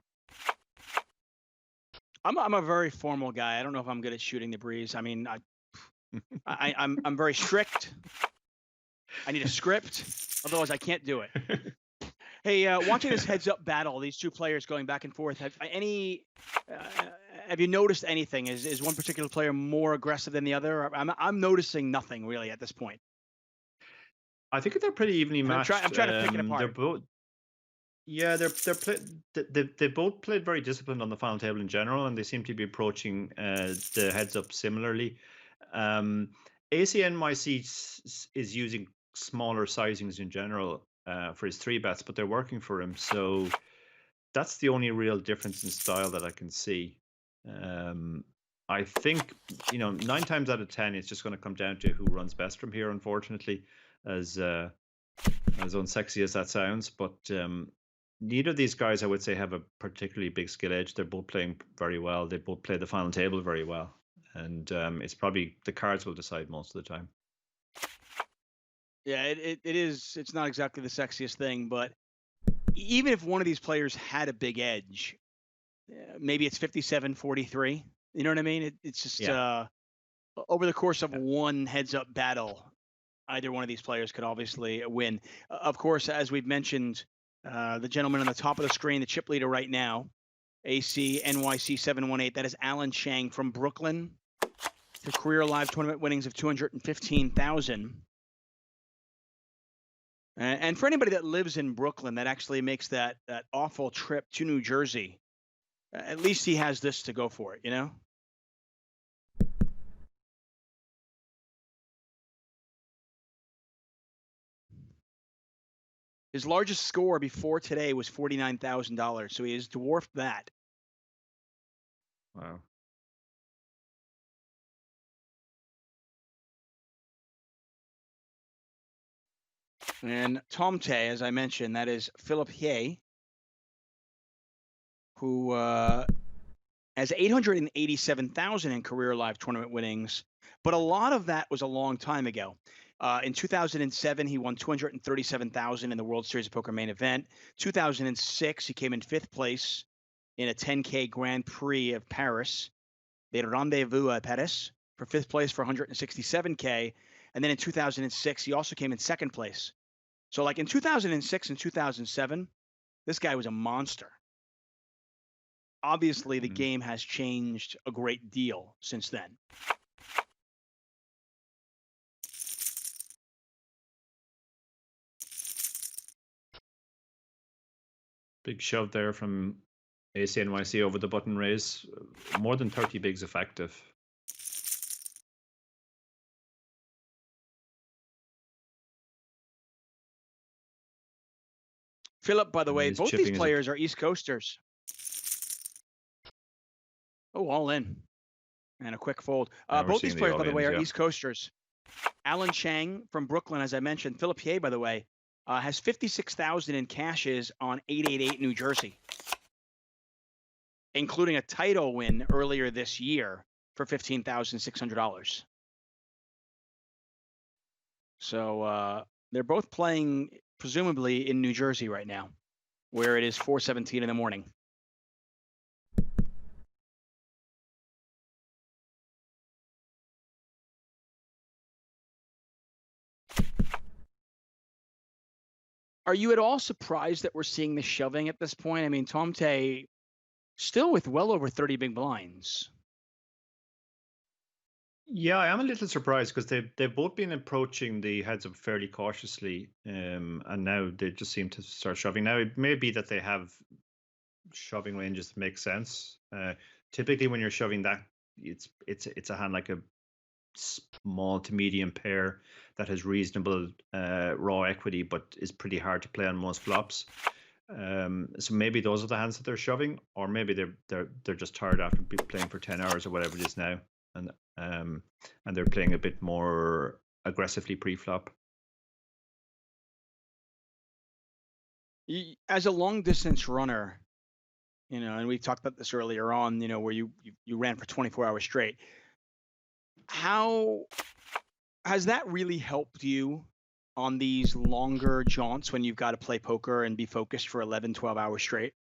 I'm a very formal guy. I don't know if I'm good at shooting the breeze. I mean, I'm very strict. I need a script, otherwise I can't do it. Hey, watching this heads-up battle, these two players going back and forth, have you noticed anything? Is one particular player more aggressive than the other? I'm noticing nothing really at this point. I think they're pretty evenly matched. I'm trying to pick it apart. They're both. Yeah, they both played very disciplined on the final table in general, and they seem to be approaching the heads up similarly. ACNYC is using smaller sizings in general for his 3-bets, but they're working for him. So that's the only real difference in style that I can see. I think 9 times out of 10, it's just going to come down to who runs best from here. Unfortunately, as unsexy as that sounds, but neither of these guys, I would say, have a particularly big skill edge. They're both playing very well. They both play the final table very well. And it's probably the cards will decide most of the time. Yeah, it is. It's not exactly the sexiest thing, but even if one of these players had a big edge, maybe it's 57-43. You know what I mean? It's just over the course of one heads-up battle, either one of these players could obviously win. Of course, as we've mentioned, the gentleman on the top of the screen, the chip leader right now, AC NYC 718. That is Alan Chang from Brooklyn. The career live tournament winnings of 215,000. And for anybody that lives in Brooklyn, that actually makes that awful trip to New Jersey. At least he has this to go for it, you know? His largest score before today was $49,000, so he has dwarfed that. Wow. And Tomte, as I mentioned, that is Philip He, who has 887,000 in career live tournament winnings, but a lot of that was a long time ago. In 2007, he won 237,000 in the World Series of Poker main event. 2006, he came in 5th place in a 10K Grand Prix of Paris. They had a rendezvous at Paris for 5th place for 167K. And then in 2006, he also came in 2nd place. So like in 2006 and 2007, this guy was a monster. Obviously, the game has changed a great deal since then. Big shove there from ACNYC over the button raise. More than 30 bigs effective. Philip, by the way, both these players are East Coasters. Oh, all in. And a quick fold. Both these players, by the way, are East Coasters. Alan Chang from Brooklyn, as I mentioned. Philip Ye, by the way, has 56,000 in cashes on 888 New Jersey, including a title win earlier this year for $15,600. So they're both playing presumably in New Jersey right now, where it is 4:17 in the morning. Are you at all surprised that we're seeing the shoving at this point? I mean, Tomte still with well over 30 big blinds. Yeah, I am a little surprised because they've both been approaching the heads up fairly cautiously, and now they just seem to start shoving. Now it may be that they have shoving ranges that make sense. Typically, when you're shoving that, it's a hand like a small to medium pair that has reasonable raw equity, but is pretty hard to play on most flops. So maybe those are the hands that they're shoving, or maybe they're just tired after playing for 10 hours or whatever it is now, and they're playing a bit more aggressively pre-flop. As a long distance runner, and we talked about this earlier on, where you ran for 24 hours straight. How has that really helped you on these longer jaunts when you've got to play poker and be focused for 11, 12 hours straight?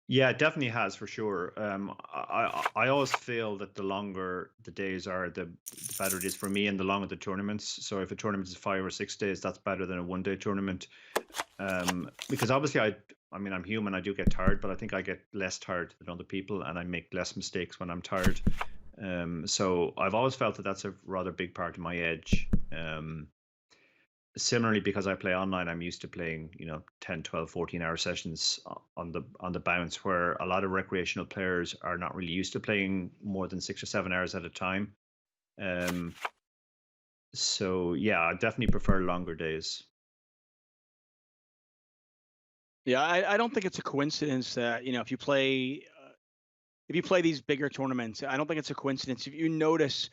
Yeah, it definitely has for sure. I always feel that the longer the days are, the better it is for me, and the longer the tournaments. So if a tournament is 5 or 6 days, that's better than a 1 day tournament. Because obviously, I mean, I'm human. I do get tired, but I think I get less tired than other people, and I make less mistakes when I'm tired. So I've always felt that that's a rather big part of my edge. Similarly, because I play online, I'm used to playing 10, 12, 14 hour sessions on the bounce, where a lot of recreational players are not really used to playing more than 6 or 7 hours at a time. So yeah, I definitely prefer longer days. Yeah, I don't think it's a coincidence that if you play these bigger tournaments, I don't think it's a coincidence if you notice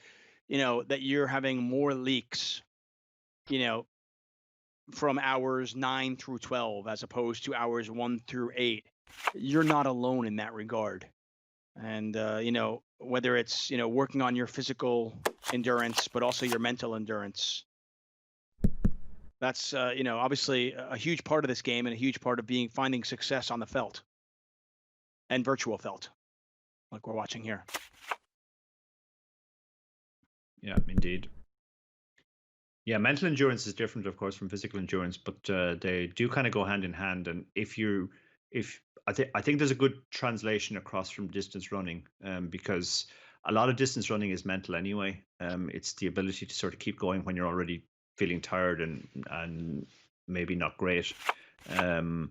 that you're having more leaks, you know, from hours 9 through 12 as opposed to hours 1 through 8. You're not alone in that regard. And whether it's working on your physical endurance but also your mental endurance, that's obviously a huge part of this game and a huge part of finding success on the felt and virtual felt like we're watching here. Yeah, indeed. Yeah, mental endurance is different, of course, from physical endurance, but they do kind of go hand in hand. And if I think there's a good translation across from distance running, because a lot of distance running is mental anyway. It's the ability to sort of keep going when you're already feeling tired and maybe not great. And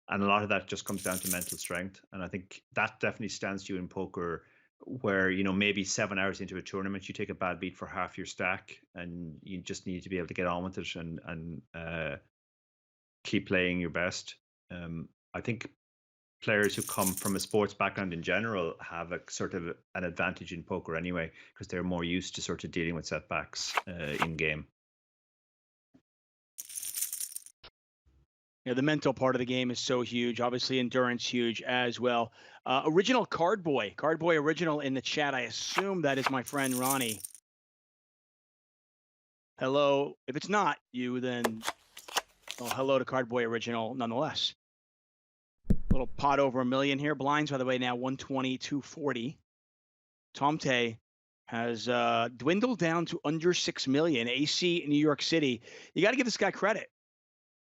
a lot of that just comes down to mental strength. And I think that definitely stands to you in poker, where maybe 7 hours into a tournament you take a bad beat for half your stack, and you just need to be able to get on with it and keep playing your best. I think players who come from a sports background in general have a sort of an advantage in poker anyway, because they're more used to sort of dealing with setbacks in game. The mental part of the game is so huge. Obviously, endurance huge as well. Original Card Boy Original in the chat. I assume that is my friend Ronnie. Hello. If it's not you, then hello to Card Boy Original nonetheless. Little pot over $1 million here. Blinds, by the way, now 120, 240. Tomte has dwindled down to under 6 million. AC in New York City. You got to give this guy credit.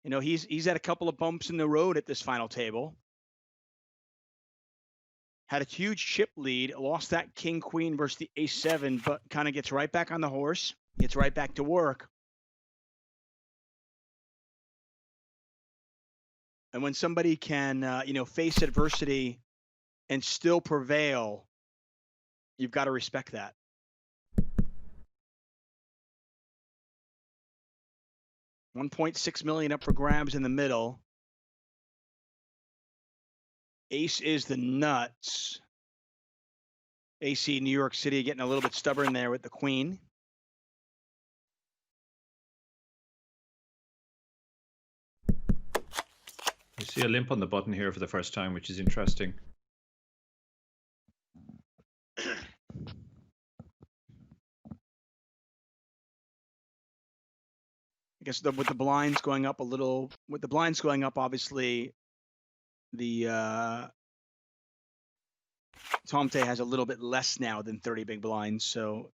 He's had a couple of bumps in the road at this final table. Had a huge chip lead, lost that king queen versus the ace-7, but kind of gets right back on the horse, gets right back to work. And when somebody can, face adversity and still prevail, you've got to respect that. $1.6 million up for grabs in the middle. Ace is the nuts. AC New York City getting a little bit stubborn there with the queen. You see a limp on the button here for the first time, which is interesting. I guess with the blinds going up a little, obviously the Tomte has a little bit less now than 30 big blinds, so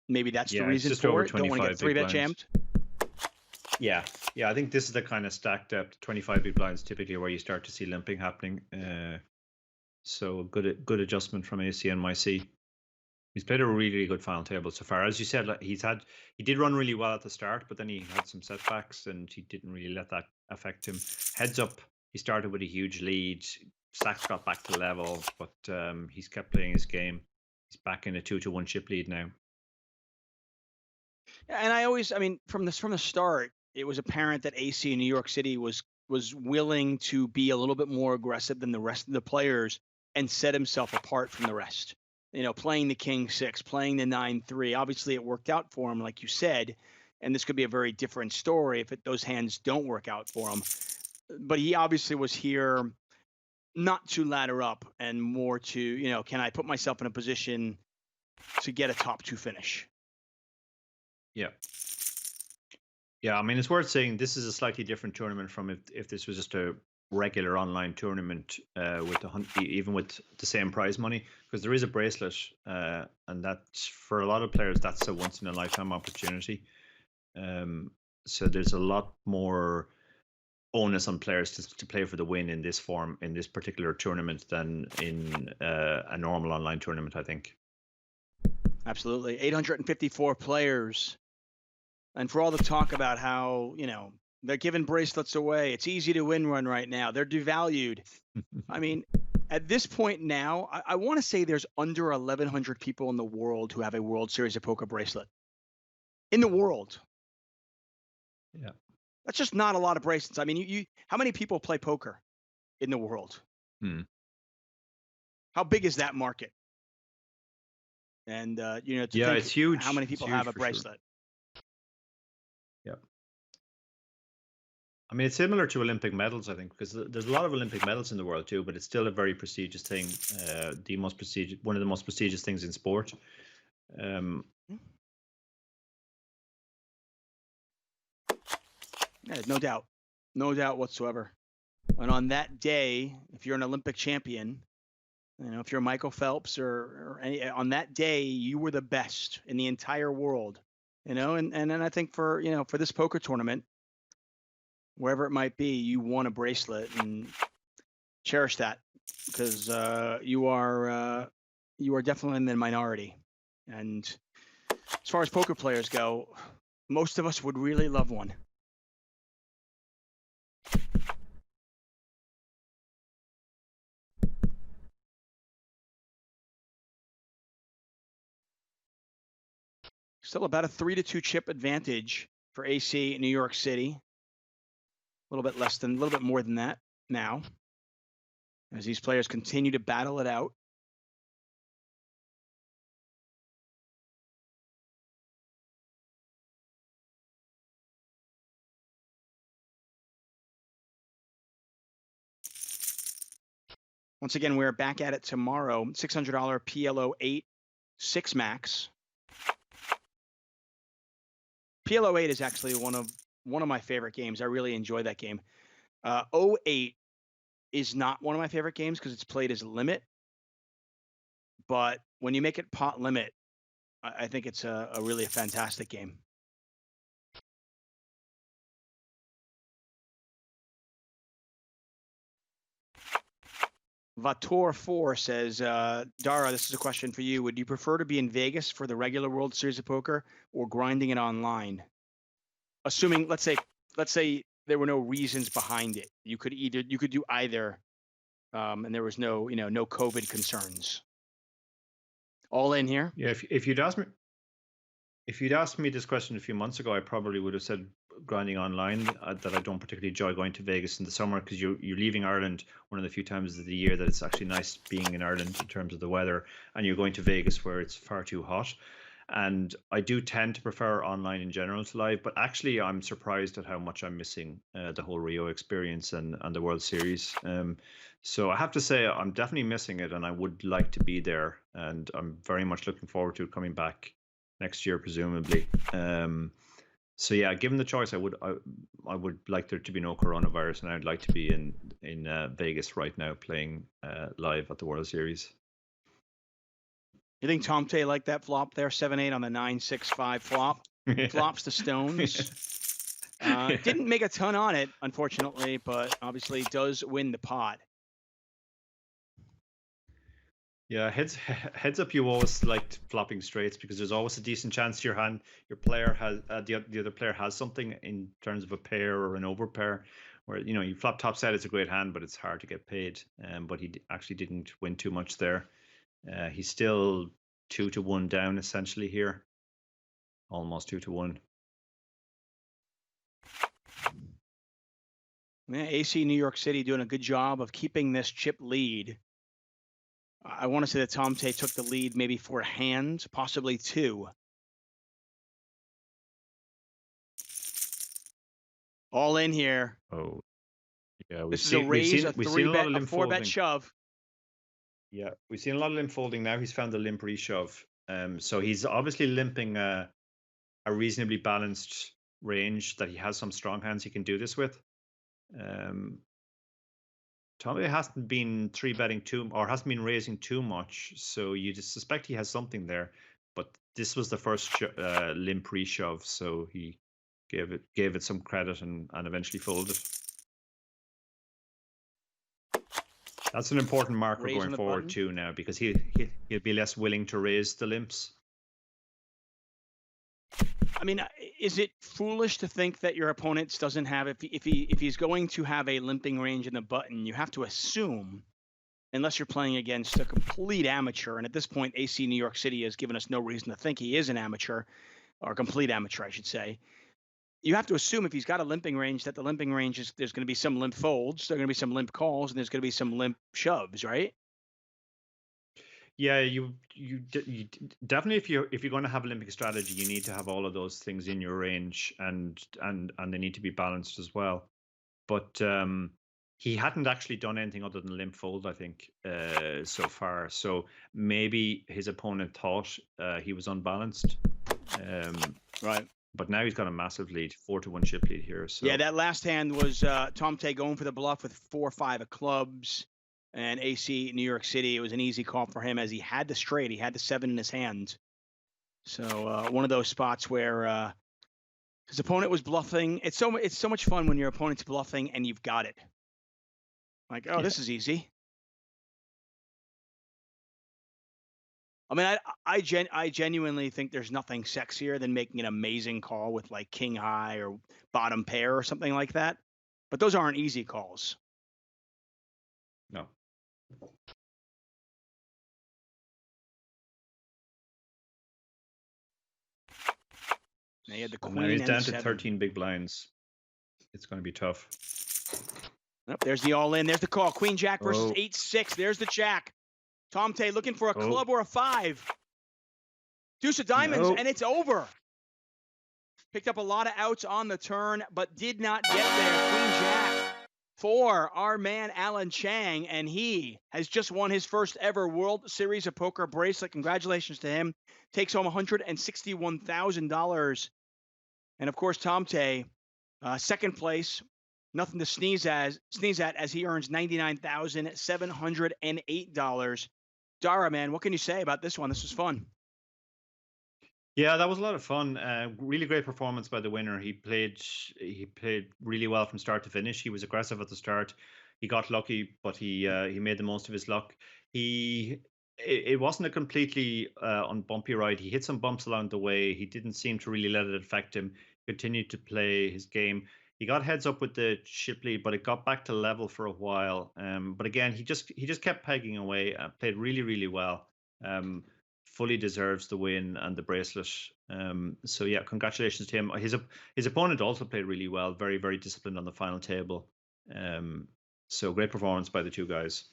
maybe that's the reason for it. Don't want to get 3-bet jammed. Yeah, I think this is the kind of stack depth, 25 big blinds typically, where you start to see limping happening. So good adjustment from AC and YC. He's played a really good final table so far. As you said, like, he did run really well at the start, but then he had some setbacks, and he didn't really let that affect him. Heads up, he started with a huge lead. Sachs got back to level, but he's kept playing his game. He's back in a 2-1 chip lead now. And I mean, from the start, it was apparent that AC in New York City was willing to be a little bit more aggressive than the rest of the players and set himself apart from the rest. Playing the King 6, playing the 9-3. Obviously, it worked out for him, like you said, and this could be a very different story if those hands don't work out for him. But he obviously was here not to ladder up and more to, can I put myself in a position to get a top 2 finish? Yeah. Yeah, I mean, it's worth saying this is a slightly different tournament from if this was just a regular online tournament even with the same prize money, because there is a bracelet, and that's, for a lot of players, that's a once in a lifetime opportunity. So there's a lot more onus on players to play for the win in this form, in this particular tournament, than in a normal online tournament, I think. Absolutely. 854 players. And for all the talk about how, they're giving bracelets away, it's easy to win one right now, they're devalued. I mean, at this point now, I want to say there's under 1,100 people in the world who have a World Series of Poker bracelet. In the world. Yeah. That's just not a lot of bracelets. I mean, how many people play poker in the world? How big is that market? And, it's huge. How many people have a bracelet? Sure. Yeah. I mean, it's similar to Olympic medals, I think, because there's a lot of Olympic medals in the world too, but it's still a very prestigious thing. One of the most prestigious things in sport. Yeah, no doubt whatsoever. And on that day, if you're an Olympic champion, if you're Michael Phelps or on that day, you were the best in the entire world. And then I think for this poker tournament, wherever it might be, you won a bracelet, and cherish that, because you are definitely in the minority. And as far as poker players go, most of us would really love one. Still about a 3-2 chip advantage for AC in New York City. A little bit more than that now, as these players continue to battle it out. Once again, we're back at it tomorrow. $600 PLO 8 6 max. PLO 8 is actually one of my favorite games. I really enjoy that game. 08 is not one of my favorite games because it's played as limit. But when you make it pot limit, I think it's a really fantastic game. Vator4 says, Dara, this is a question for you. Would you prefer to be in Vegas for the regular World Series of Poker or grinding it online? Assuming, let's say there were no reasons behind it. You could do either, and there was no COVID concerns. All in here? Yeah, if you'd asked me this question a few months ago, I probably would have said grinding online, that I don't particularly enjoy going to Vegas in the summer, because you're leaving Ireland one of the few times of the year that it's actually nice being in Ireland in terms of the weather, and you're going to Vegas where it's far too hot. And I do tend to prefer online in general to live, but actually I'm surprised at how much I'm missing the whole Rio experience and the World Series. So I have to say I'm definitely missing it, and I would like to be there, and I'm very much looking forward to coming back next year, presumably. So yeah, given the choice, I would like there to be no coronavirus, and I'd like to be in Vegas right now playing live at the World Series. You think Tom Tay liked that flop there, 7-8 on the 9-6-5 flop? Flops the stones. Didn't make a ton on it, unfortunately, but obviously does win the pot. Yeah, heads up. You always liked flopping straights because there's always a decent chance your player has the other player has something in terms of a pair or an overpair. Where you flop top set, it's a great hand, but it's hard to get paid. But he actually didn't win too much there. He's still 2-1 down essentially here, almost 2-1. Yeah, AC New York City doing a good job of keeping this chip lead. I want to say that Tomte took the lead maybe for a hand, possibly two. All in here. Oh, yeah. This is a raise, a we've seen a lot three-bet, of a limp four-bet folding. shove. Yeah, we've seen a lot of limp folding now. He's found the limp re-shove. So he's obviously limping a reasonably balanced range that he has some strong hands he can do this with. Tommy hasn't been three-betting or hasn't been raising too much, so you just suspect he has something there. But this was the first limp re-shove, so he gave it some credit and eventually folded. That's an important marker going forward too now, because he'll be less willing to raise the limps. I mean, is it foolish to think that your opponent doesn't have, if he's going to have a limping range in the button, you have to assume, unless you're playing against a complete amateur, and at this point, AC New York City has given us no reason to think he is an amateur, or a complete amateur, I should say. You have to assume if he's got a limping range, that the limping range is, there's going to be some limp folds, there's going to be some limp calls, and there's going to be some limp shoves, right? Yeah, you definitely, if you're going to have a limping strategy, you need to have all of those things in your range, and they need to be balanced as well. But he hadn't actually done anything other than limp fold, I think, so far. So maybe his opponent thought he was unbalanced. Right. But now he's got a massive lead, 4-1 chip lead here. So yeah, that last hand was Tomte going for the bluff with 4-5 of clubs. And AC New York City, it was an easy call for him as he had the straight. He had the 7 in his hand. So one of those spots where his opponent was bluffing. It's so much fun when your opponent's bluffing and you've got it. Like, oh, yeah, this is easy. I mean, I genuinely think there's nothing sexier than making an amazing call with like king high or bottom pair or something like that. But those aren't easy calls. No. They had the queen. Now he's and down to 7. 13 big blinds. It's going to be tough. Oh, there's the all in. There's the call. Queen Jack versus 8-6. There's the jack. Tomte looking for a club or a 5. Deuce of diamonds, and it's over. Picked up a lot of outs on the turn, but did not get there. Queen Jack for our man Alan Chang, and he has just won his first ever World Series of Poker bracelet. Congratulations to him. Takes home $161,000. And of course, Tomte, second place. Nothing to sneeze at as he earns $99,708. Dara, man, what can you say about this one? This was fun. Yeah, that was a lot of fun. Really great performance by the winner. He played really well from start to finish. He was aggressive at the start. He got lucky, but he made the most of his luck. It wasn't a completely unbumpy ride. He hit some bumps along the way. He didn't seem to really let it affect him. Continued to play his game. He got heads up with the chip lead, but it got back to level for a while. But again, he just kept pegging away. Played really, really well. Fully deserves the win and the bracelet. So yeah, congratulations to him. His opponent also played really well. Very, very disciplined on the final table. So great performance by the two guys.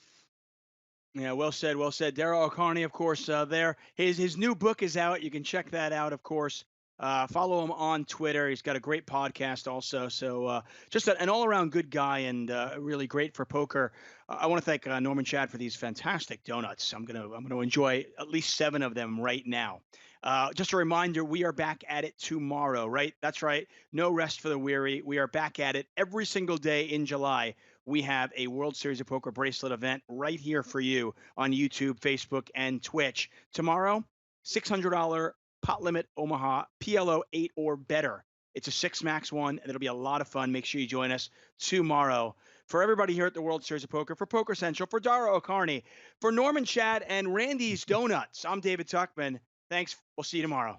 Yeah, well said, well said. Dara O'Kearney, of course, there. His new book is out. You can check that out, of course. Follow him on Twitter. He's got a great podcast also. So just an all-around good guy and really great for poker. I want to thank Norman Chad for these fantastic donuts. I'm gonna enjoy at least 7 of them right now. Just a reminder, we are back at it tomorrow, right? That's right. No rest for the weary. We are back at it every single day in July. We have a World Series of Poker bracelet event right here for you on YouTube, Facebook, and Twitch. Tomorrow, $600 pot limit Omaha, PLO 8 or better. It's a 6 max one, and it'll be a lot of fun. Make sure you join us tomorrow. For everybody here at the World Series of Poker, for Poker Central, for Dara O'Kearney, for Norman Chad and Randy's Donuts, I'm David Tuchman. Thanks. We'll see you tomorrow.